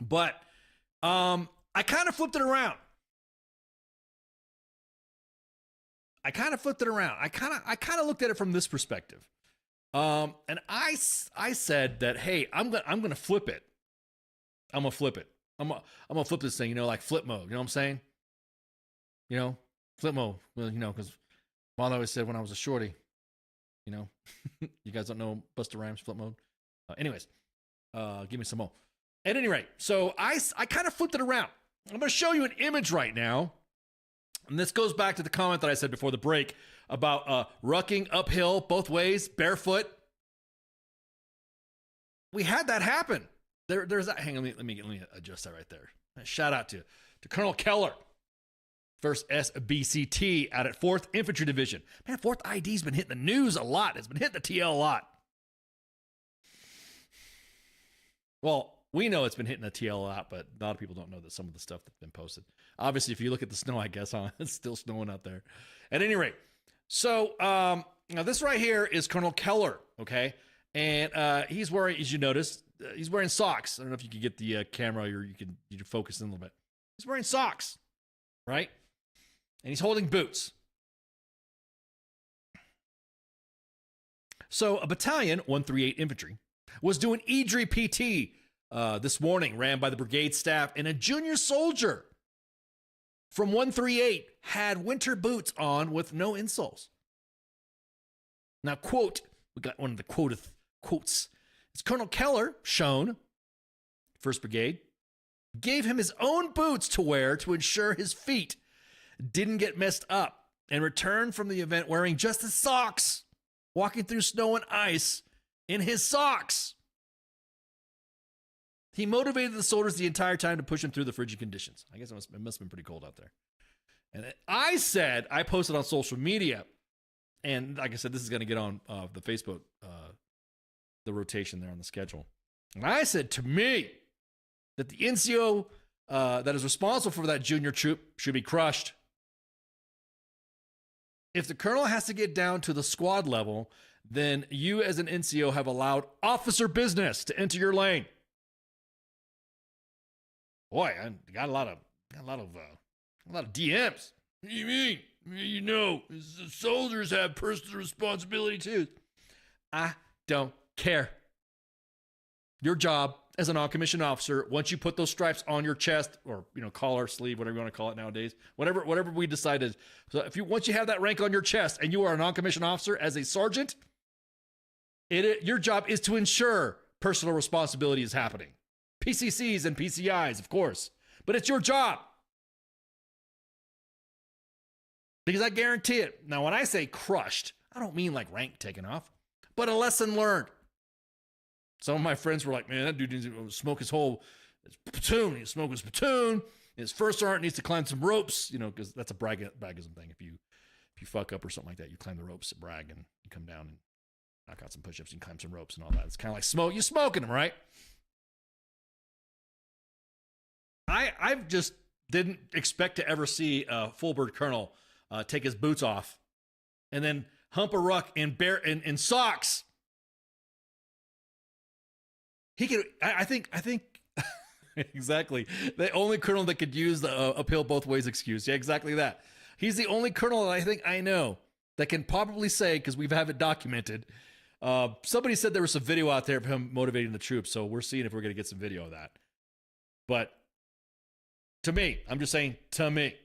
But I kind of flipped it around. I kind of looked at it from this perspective. And I said that, hey, I'm gonna flip it. I'm gonna flip it. I'm gonna flip this thing, like flip mode. You know what I'm saying? Flip mode. Well, because Mom always said when I was a shorty, you guys don't know Busta Rhymes flip mode. Anyways, give me some more. At any rate, so I kind of flipped it around. I'm going to show you an image right now. And this goes back to the comment that I said before the break about rucking uphill both ways, barefoot. We had that happen. There's that. Hang on, let me adjust that right there. Shout out to Colonel Keller. 1st SBCT out at 4th Infantry Division. Man, 4th ID's been hitting the news a lot. It's been hitting the TL a lot. Well, we know it's been hitting the TL a lot, but a lot of people don't know that some of the stuff that's been posted. Obviously, if you look at the snow, I guess, it's still snowing out there. At any rate, so now this right here is Colonel Keller, okay? And he's wearing, as you notice, he's wearing socks. I don't know if you can get the camera or you can focus in a little bit. He's wearing socks, right? And he's holding boots. So a battalion, 138 Infantry, was doing EDRI PT this morning, ran by the brigade staff, and a junior soldier from 138 had winter boots on with no insoles. Now, quote, we got one of the quotes. It's Colonel Keller, shown, 1st Brigade, gave him his own boots to wear to ensure his feet didn't get messed up, and returned from the event wearing just his socks, walking through snow and ice in his socks. He motivated the soldiers the entire time to push them through the frigid conditions. I guess it must have been pretty cold out there. And I posted on social media, and like I said, this is going to get on the Facebook, the rotation there on the schedule. And I said, to me, that the NCO that is responsible for that junior troop should be crushed. If the colonel has to get down to the squad level, then you as an NCO have allowed officer business to enter your lane. Boy, I got a lot of DMs. What do you mean? You know, the soldiers have personal responsibility too. I don't care. Your job as a non-commissioned officer, once you put those stripes on your chest or, collar, sleeve, whatever you want to call it nowadays, whatever we decided. So once you have that rank on your chest and you are a non-commissioned officer as a sergeant, your job is to ensure personal responsibility is happening. PCCs and PCIs, of course, but it's your job. Because I guarantee it. Now, when I say crushed, I don't mean like rank taken off, but a lesson learned. Some of my friends were like, man, that dude needs to smoke his whole platoon. He needs to smoke his platoon. His first sergeant needs to climb some ropes, because that's a bragism thing. If you fuck up or something like that, you climb the ropes to brag, and you come down and knock out some push-ups and climb some ropes and all that. It's kind of like smoke. You're smoking them, right? I just didn't expect to ever see a full-bird colonel take his boots off and then hump a ruck in socks. He could. I think exactly the only colonel that could use the uphill both ways excuse. Yeah, exactly that. He's the only colonel that I think I know that can probably say, because we've have it documented. Somebody said there was some video out there of him motivating the troops, so we're seeing if we're going to get some video of that. But to me, I'm just saying, to me,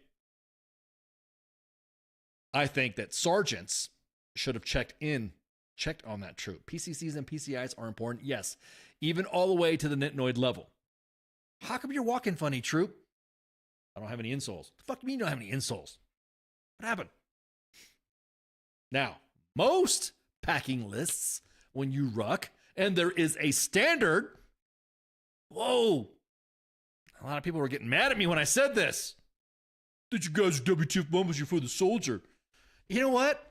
I think that sergeants should have checked on that troop. PCCs and PCIs are important, yes, even all the way to the nitnoid level. How come you're walking funny, troop? I don't have any insoles. The fuck do you mean you don't have any insoles? What happened? Now, most packing lists, when you ruck, and there is a standard, whoa, a lot of people were getting mad at me when I said this. That you guys are WTF moments, you're for the soldier. You know what?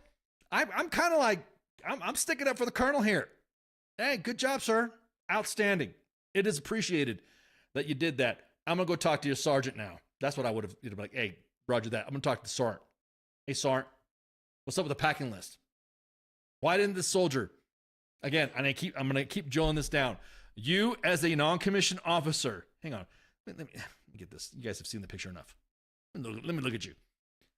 I'm kind of like, I'm sticking up for the colonel here. Hey, good job, sir. Outstanding. It is appreciated that you did that. I'm going to go talk to your sergeant now. That's what I would have, like, hey, roger that. I'm going to talk to the sergeant. Hey, sergeant, what's up with the packing list? Why didn't this soldier, again, and I'm going to keep drilling this down. You as a non-commissioned officer, hang on, let me get this. You guys have seen the picture enough. Let me look at you.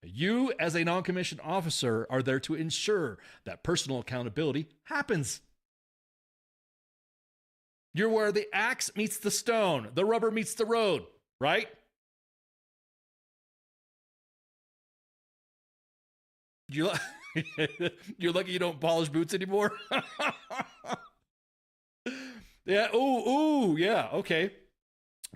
You as a non-commissioned officer are there to ensure that personal accountability happens. You're where the axe meets the stone, the rubber meets the road, right? You're lucky you don't polish boots anymore. Yeah. Ooh. Yeah. Okay.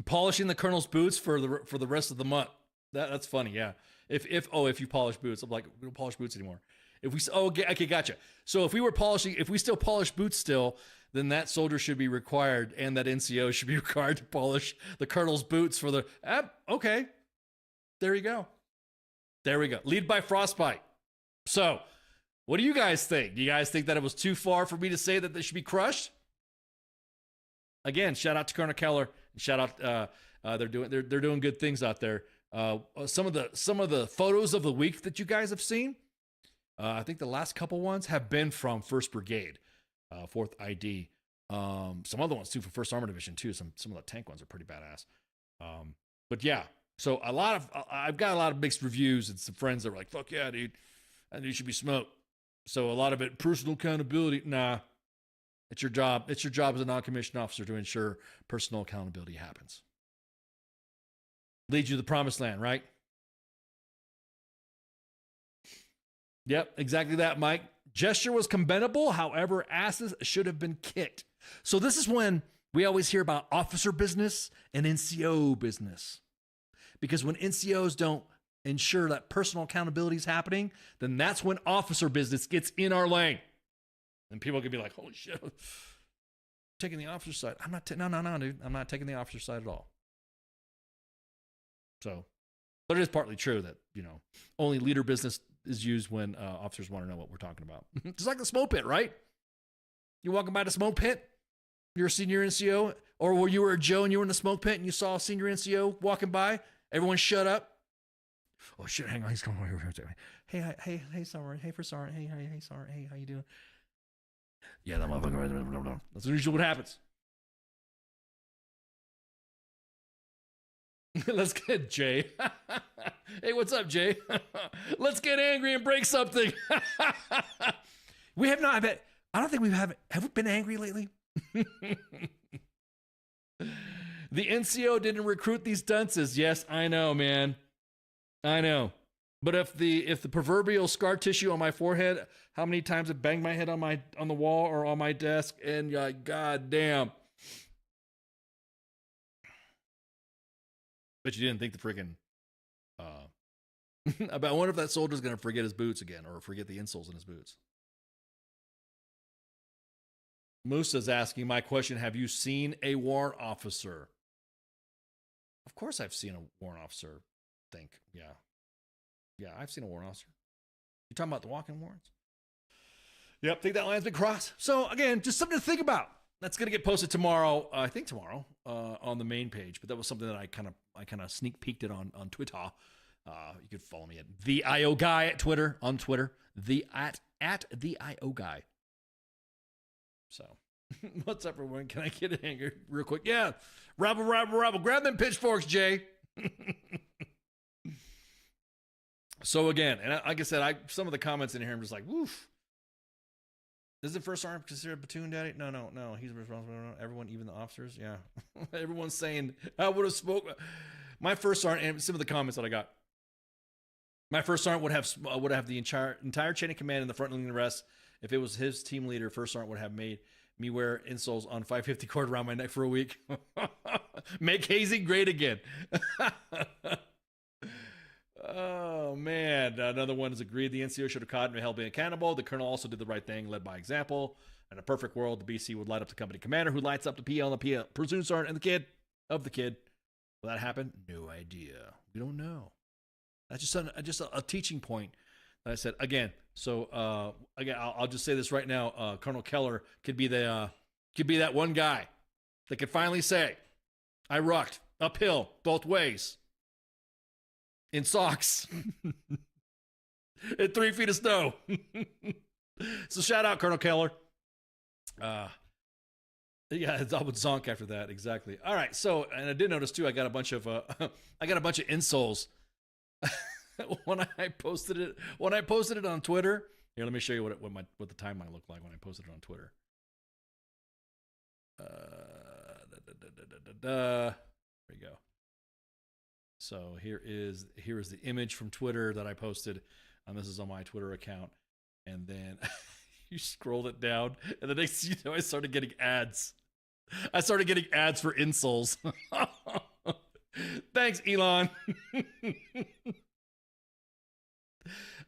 Polishing the colonel's boots for the rest of the month. That's funny. Yeah. If you polish boots, I'm like, we don't polish boots anymore. Okay, gotcha. So if we still polish boots still, then that soldier should be required, and that NCO should be required to polish the colonel's boots for the. Okay. There you go. There we go. Lead by frostbite. So, what do you guys think? Do you guys think that it was too far for me to say that they should be crushed? Again, shout out to Colonel Keller. Shout out, they're doing good things out there. Some of the photos of the week that you guys have seen, I think the last couple ones have been from 1st Brigade, 4th ID. Some other ones too for 1st Armored Division too. Some of the tank ones are pretty badass. But yeah, so I've got a lot of mixed reviews and some friends that were like, "Fuck yeah, dude, that dude should be smoked." So a lot of it, personal accountability. Nah, it's your job. It's your job as a non-commissioned officer to ensure personal accountability happens. Leads you to the promised land, right? Yep, exactly that, Mike. Gesture was commendable. However, asses should have been kicked. So this is when we always hear about officer business and NCO business. Because when NCOs don't ensure that personal accountability is happening, then that's when officer business gets in our lane. And people can be like, holy shit, I'm taking the officer side. I'm not, no, dude. I'm not taking the officer side at all. So, but it is partly true that, only leader business is used when officers want to know what we're talking about. Just like the smoke pit, right? You're walking by the smoke pit, you're a senior NCO, or you were a Joe and you were in the smoke pit and you saw a senior NCO walking by, everyone shut up. Oh shit, hang on, he's coming over here. Hey, Sergeant. Hey, First Sergeant. Hey, Sergeant. Hey, how you doing? Yeah, that motherfucker. That's usually what happens. Let's get Jay. Hey, what's up, Jay? Let's get angry and break something. We have not. I don't think we have. Have we been angry lately? The NCO didn't recruit these dunces. Yes, I know, man. I know. But if the proverbial scar tissue on my forehead, how many times it banged my head on the wall or on my desk, and god damn. But you didn't think the freaking I wonder if that soldier's gonna forget his boots again or forget the insoles in his boots. Musa's asking my question, have you seen a warrant officer? Of course I've seen a warrant officer. Yeah, I've seen a warrant officer. You talking about the walk-in warrants? Yep, think that line's been crossed. So again, just something to think about. That's gonna get posted tomorrow. I think tomorrow on the main page. But that was something that I kind of sneak peeked it on Twitter. You could follow me at the IO Guy at Twitter on Twitter. At the IO Guy. So, what's up, everyone? Can I get an anger real quick? Yeah, rabble. Grab them pitchforks, Jay. So again, and like I said, some of the comments in here, I'm just like, woof. Isn't First Sergeant considered a platoon daddy? No. He's responsible. Everyone, even the officers. Yeah. Everyone's saying, I would have spoke. My First Sergeant, and some of the comments that I got. My First Sergeant would have the entire chain of command in the front line arrest. If it was his team leader, First Sergeant would have made me wear insoles on 550 cord around my neck for a week. Make hazing great again. Oh, man. Another one has agreed the NCO should have caught and held accountable. The colonel also did the right thing, led by example. In a perfect world, the BC would light up the company commander who lights up the PL and the PL, platoon sergeant and the kid. Will that happen? No idea. We don't know. That's just a teaching point that I said. Again, so again, I'll just say this right now. Colonel Keller could be that one guy that could finally say, I rucked uphill both ways. In socks. In 3 feet of snow. So shout out Colonel Keller. Yeah, it's all with Zonk after that. Exactly. All right. So, and I did notice too, I got a bunch of insoles when I posted it on Twitter. Here, let me show you what the timeline looked like when I posted it on Twitter. There we go. So here is the image from Twitter that I posted, and this is on my Twitter account. And then you scrolled it down, and the next thing you know, I started getting ads. I started getting ads for insoles. Thanks, Elon.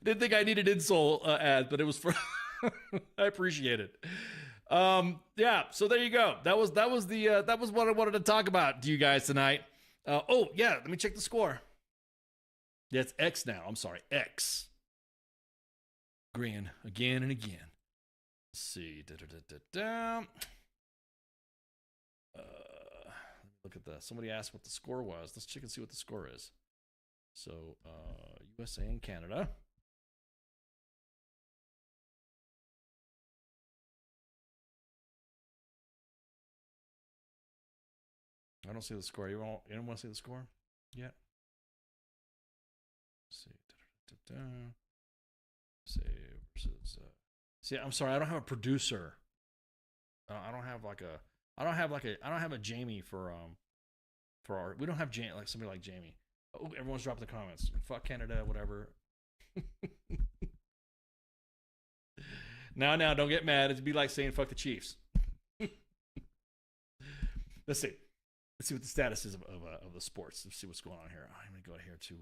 Didn't think I needed insole ads, but it was for. I appreciate it. Yeah. So there you go. That was what I wanted to talk about to you guys tonight. Oh, yeah, let me check the score. Yeah, it's X now. I'm sorry, X. Agreeing again and again. Let's see. Look at that. Somebody asked what the score was. Let's check and see what the score is. So, USA and Canada. I don't see the score. You don't want to see the score yet? Let's see. Save versus. See, I'm sorry. I don't have a producer. I don't have a Jamie for our. We don't have like somebody like Jamie. Oh, everyone's dropping the comments. Fuck Canada, whatever. Now, don't get mad. It'd be like saying fuck the Chiefs. Let's see. Let's see what the status is of the sports. Let's see what's going on here. I'm going to go here to...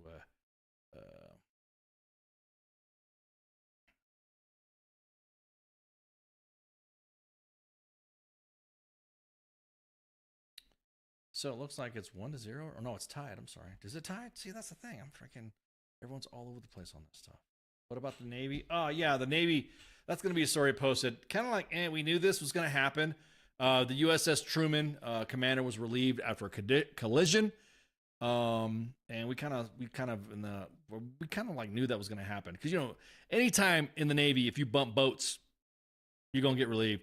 So it looks like it's 1-0. Or no, it's tied. I'm sorry. Is it tied? See, that's the thing. I'm freaking... Everyone's all over the place on this stuff. What about the Navy? Oh, yeah, the Navy. That's going to be a story posted. Kind of like, we knew this was going to happen. The USS Truman commander was relieved after a collision And we kind of like knew that was going to happen because, you know, anytime in the Navy, if you bump boats, you're going to get relieved.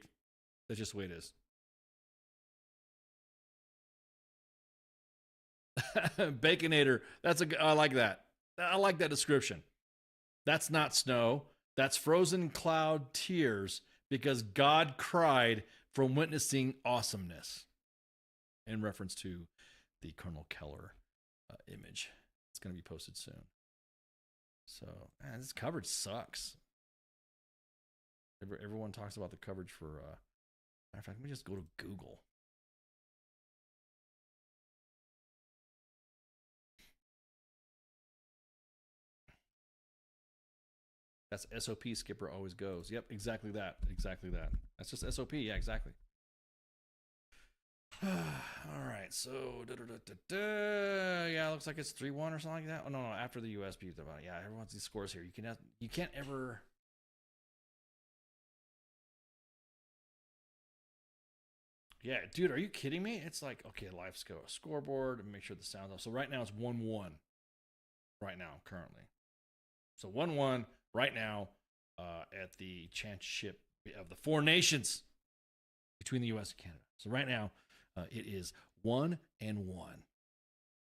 That's just the way it is. Baconator. I like that. I like that description. That's not snow. That's frozen cloud tears because God cried from witnessing awesomeness. In reference to the Colonel Keller image. It's going to be posted soon. So, man, this coverage sucks. Everyone talks about the coverage for, matter of fact, let me just go to Google. That's SOP, Skipper always goes. Yep, exactly that. Exactly that. That's just SOP. Yeah, exactly. All right, so yeah, it looks like it's 3-1 or something like that. Oh no, after the US beat them. Yeah, everyone's these scores here. You can't ever. Yeah, dude, are you kidding me? It's like, okay, live scoreboard and make sure the sound's off. So right now it's 1-1. Right now, currently. So 1-1 right now at the championship of the 4 nations between the US and Canada. So right now it is 1-1.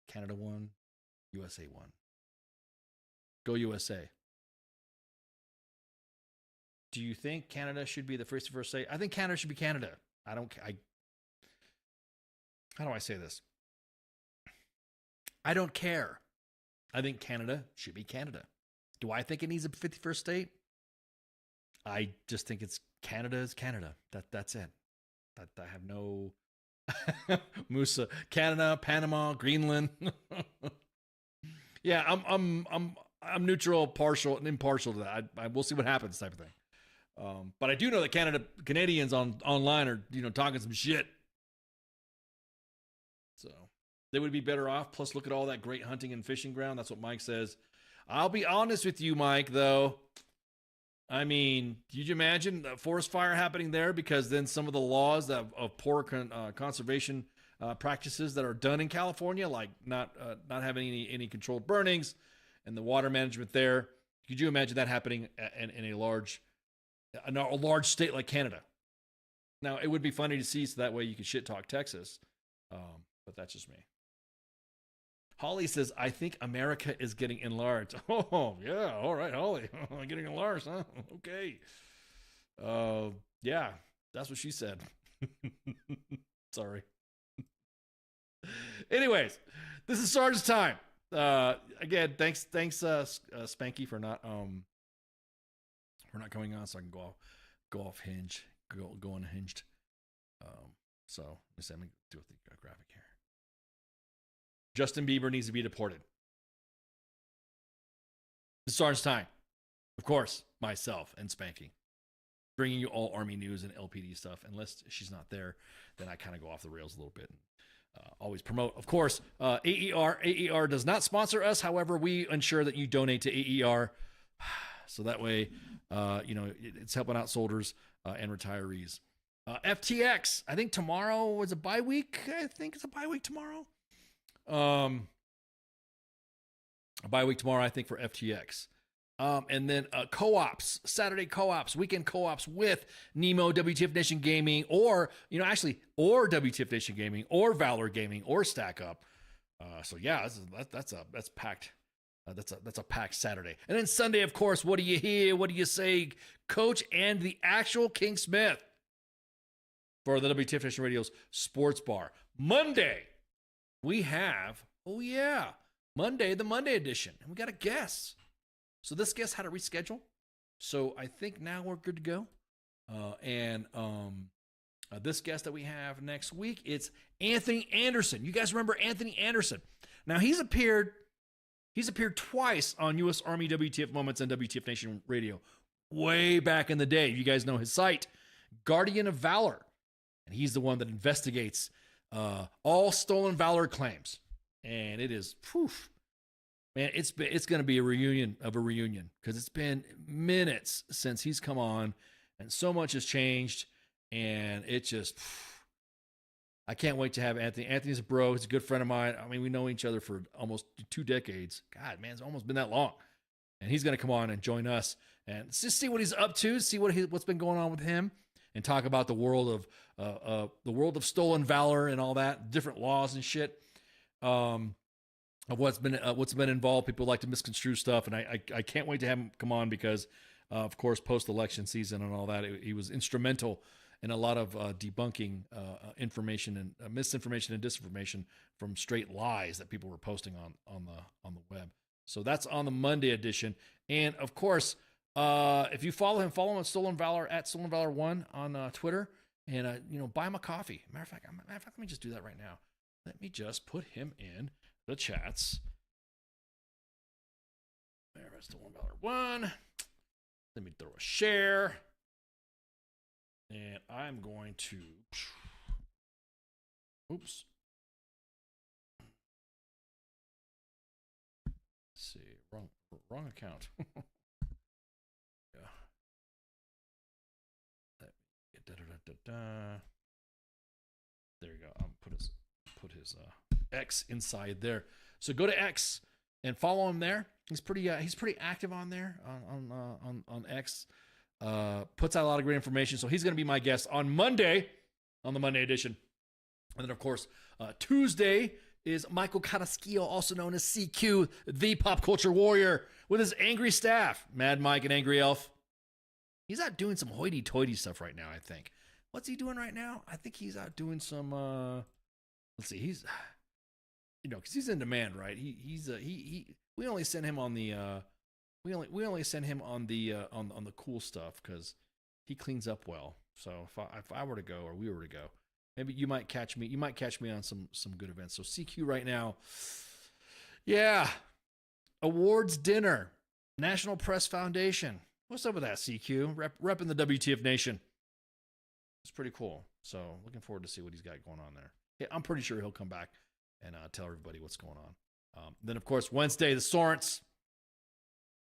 Canada 1, USA 1. Go USA. Do you think Canada should be the first say? I think Canada should be Canada. How do I say this? I don't care. I think Canada should be Canada. Do I think it needs a 51st state? I just think it's Canada is Canada. That's it. I have no Musa, Canada, Panama, Greenland. Yeah, I'm neutral, partial, and impartial to that. We'll see what happens, type of thing. But I do know that Canadians online are talking some shit. So they would be better off. Plus, look at all that great hunting and fishing ground. That's what Mike says. I'll be honest with you, Mike, though. I mean, could you imagine a forest fire happening there? Because then some of the laws of poor conservation practices that are done in California, like not having any controlled burnings and the water management there. Could you imagine that happening in a large state like Canada? Now, it would be funny to see, so that way you could shit talk Texas. But that's just me. Holly says, I think America is getting enlarged. Oh, yeah. All right, Holly. Getting enlarged, huh? Okay. Yeah, that's what she said. Sorry. Anyways, this is Sarge's time. Again, thanks, Spanky, for not coming on, so I can go off hinge, go unhinged. So let me see. Let me do the graphic here. Justin Bieber needs to be deported. This is Sarge's time. Of course, myself and Spanky. Bringing you all Army news and LPD stuff. Unless she's not there, then I kind of go off the rails a little bit. Always promote. Of course, AER. AER does not sponsor us. However, we ensure that you donate to AER. So that way, it's helping out soldiers and retirees. FTX. I think tomorrow was a bye week. I think it's a bye week tomorrow. A bye week tomorrow, I think, for FTX. And then co-ops, Saturday co-ops, weekend co-ops with Nemo, WTF Nation Gaming, or WTF Nation Gaming, or Valor Gaming, or Stack Up. So yeah, that's packed. That's a packed Saturday. And then Sunday, of course, what do you hear? What do you say? Coach and the actual King Smith for the WTF Nation Radio's Sports Bar. Monday, we have, Monday, the Monday edition. And we got a guest. So this guest had to reschedule. So I think now we're good to go. This guest that we have next week, it's Anthony Anderson. You guys remember Anthony Anderson? Now he's appeared twice on U.S. Army WTF Moments and WTF Nation Radio way back in the day. You guys know his site, Guardian of Valor. And he's the one that investigates all stolen valor claims. And it is, man, it's going to be a reunion because it's been minutes since he's come on and so much has changed. And it just, I can't wait to have Anthony. Anthony's a bro. He's a good friend of mine. I mean, we know each other for almost 2 decades. God, man, it's almost been that long. And he's going to come on and join us and just see what he's up to, see what's been going on with him, and talk about the world of stolen valor and all that, different laws and shit. Of what's been involved. People like to misconstrue stuff, and I can't wait to have him come on because, of course, post-election season and all that, he was instrumental in a lot of debunking information and misinformation and disinformation from straight lies that people were posting on the web. So that's on the Monday edition, and of course, if you follow him on Stolen Valor at Stolen Valor 1 on Twitter, and buy him a coffee. Matter of fact, let me just do that right now. Let me just put him in the chats. There's Stolen Valor 1. Let me throw a share. And I'm going to... Oops. Let's see. Wrong account. Yeah. There you go. I'm put his X inside there. So go to X and follow him there. He's pretty active on there on X. Puts out a lot of great information. So he's going to be my guest on Monday, on the Monday edition. And then of course, Tuesday is Michael Carrasquillo, also known as CQ, the pop culture warrior, with his angry staff, Mad Mike and Angry Elf. He's out doing some hoity-toity stuff right now, I think. What's he doing right now? I think he's out doing some, let's see, he's, because he's in demand, right? We only send him on the, we only send him on the cool stuff because he cleans up well. So if I were to go, or we were to go, maybe you might catch me on some good events. So CQ right now, yeah, awards dinner, National Press Foundation. What's up with that, CQ? Repping the WTF Nation. It's pretty cool. So looking forward to see what he's got going on there. Yeah, I'm pretty sure he'll come back and tell everybody what's going on. Then, of course, Wednesday, the Sorents.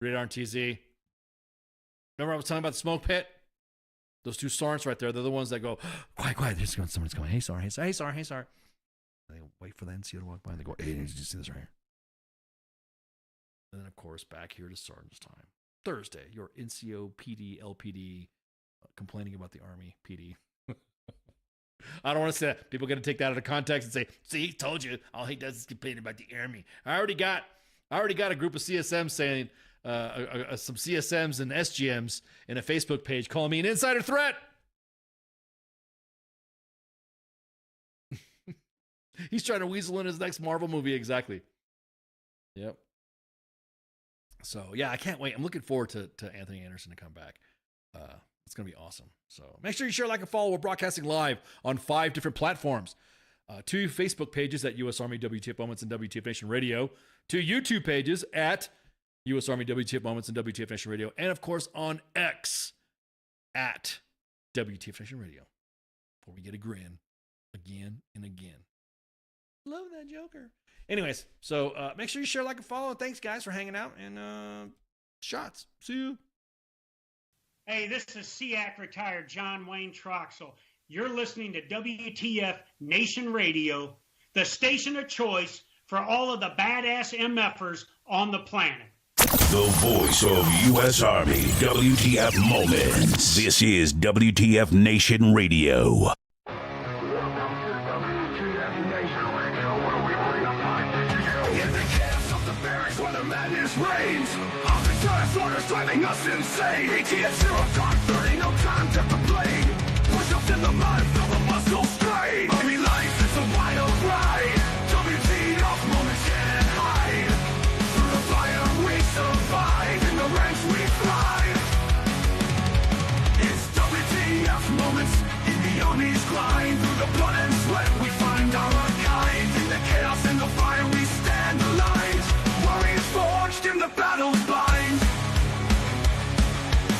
Radar and TZ. Remember I was telling about the smoke pit? Those 2 Sorents right there. They're the ones that go, quiet. There's someone's coming. Hey, Sorry. They wait for the NCO to walk by and they go, hey, did you see this right here? And then, of course, back here to Sergeant's time. Thursday, your NCO, PD, LPD, complaining about the Army, PD. I don't want to say that. People are going to take that out of context and say, see, told you, all he does is complain about the Army. I already got a group of CSMs saying, some CSMs and SGMs in a Facebook page calling me an insider threat. He's trying to weasel in his next Marvel movie. Exactly. Yep. So, yeah, I can't wait. I'm looking forward to Anthony Anderson to come back. It's going to be awesome. So make sure you share, like, and follow. We're broadcasting live on 5 different platforms. 2 Facebook pages at U.S. Army WTF Moments and WTF Nation Radio. 2 YouTube pages at U.S. Army WTF Moments and WTF Nation Radio. And, of course, on X at WTF Nation Radio. Before we get a grin again and again. Love that Joker. Anyways, so make sure you share, like, and follow. Thanks, guys, for hanging out. And shots. See you.
Hey, this is SEAC retired John Wayne Troxel. You're listening to WTF Nation Radio, the station of choice for all of the badass MFers on the planet.
The voice of U.S. Army, WTF Moments. This is WTF Nation Radio.
Reigns. Officers orders driving us insane. ATF zero dark 30, no time to complain. Push ups in the mud, feel the muscle strain. Army life is a wild ride. WTF moments can't hide. Through the fire we survive. In the ranks we thrive. It's WTF moments in the Army's grind. Through the blood and sweat we find our kind. In the chaos and the fire we stand aligned. Warriors forged in the battle's bind.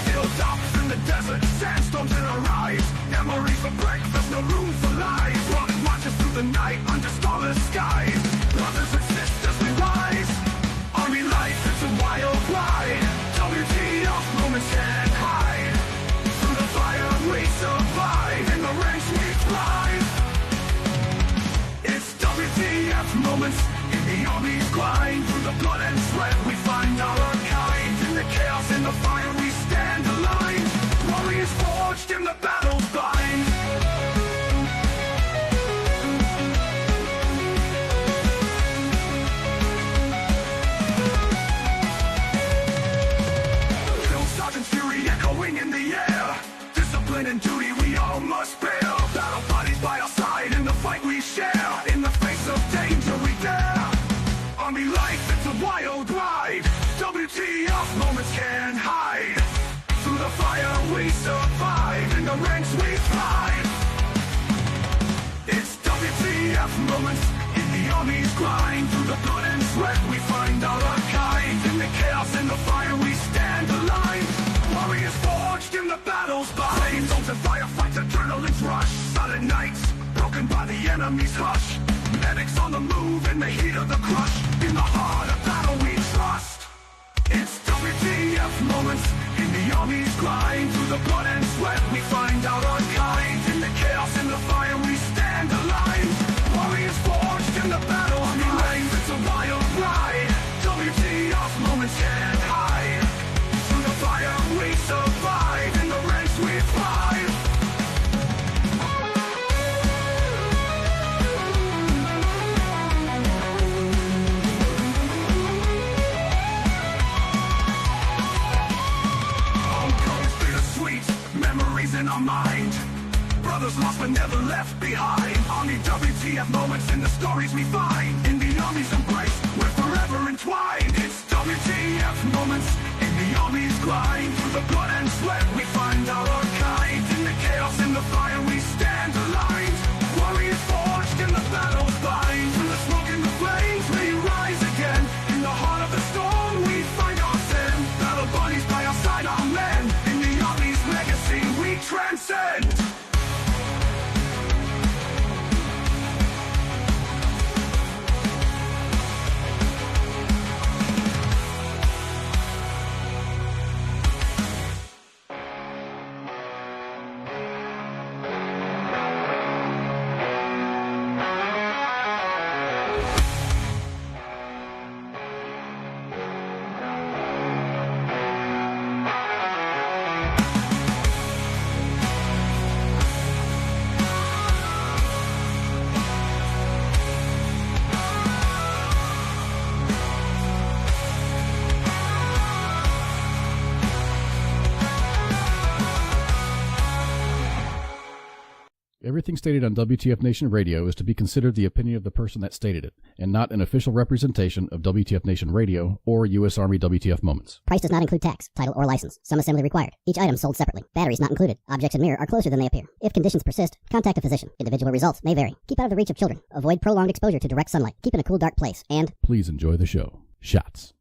Hilltops in the desert, sandstorms in our eyes. Memories for breakfast, no room for lies. Running marches through the night under starless skies. Brothers and sisters we rise. Army life is a wild ride. WTF moments can't hide. Through the fire we survive. In the ranks we thrive. grind. Through the blood and sweat we find our kind. In the chaos and the fire we stand aligned. Warriors forged in the battle's bind. Drill sergeant's fury echoing in the air. Discipline and duty we all must bear. Battle bodies by our side in the fight we share. In the face of danger we dare. Army life, it's a wild ride. WTF moments can't hide. Through the fire we survive. In the ranks we thrive. It's WTF moments in the Army's grind. Through the blood and sweat we find our kind. In the chaos and the fire we stand aligned. Warriors forged in the battle's bind. Zones and firefights, adrenaline's rush. Silent nights, broken by the enemy's hush. Medics on the move in the heat of the crush. In the heart of battle we trust. It's WTF moments in the Army's grind. Through the blood and sweat we find our kind. In the chaos and the fire we stand aligned. Warriors forged in the battle on the line. It's a wild ride. WTF moments can't hide. Through the fire we survive. In the ranks we thrive. Homecoming's bittersweet, memories in our mind. Brothers lost but never left behind. Army WTF moments in the stories we find. In the Army's embrace, we're forever entwined. It's WTF moments in the Army's grind. Through the blood and sweat we find our kind. In the chaos and the fire we stand aligned. Warriors forged in the battle's bind. Through the smoke and the flames we rise again. In the heart of the storm we find our sin. Battle bodies by our side, our men. In the Army's legacy we transcend.
Everything stated on WTF Nation Radio is to be considered the opinion of the person that stated it, and not an official representation of WTF Nation Radio or U.S. Army WTF Moments.
Price does not include tax, title, or license. Some assembly required. Each item sold separately. Batteries not included. Objects in mirror are closer than they appear. If conditions persist, contact a physician. Individual results may vary. Keep out of the reach of children. Avoid prolonged exposure to direct sunlight. Keep in a cool, dark place. And
please enjoy the show. Shots.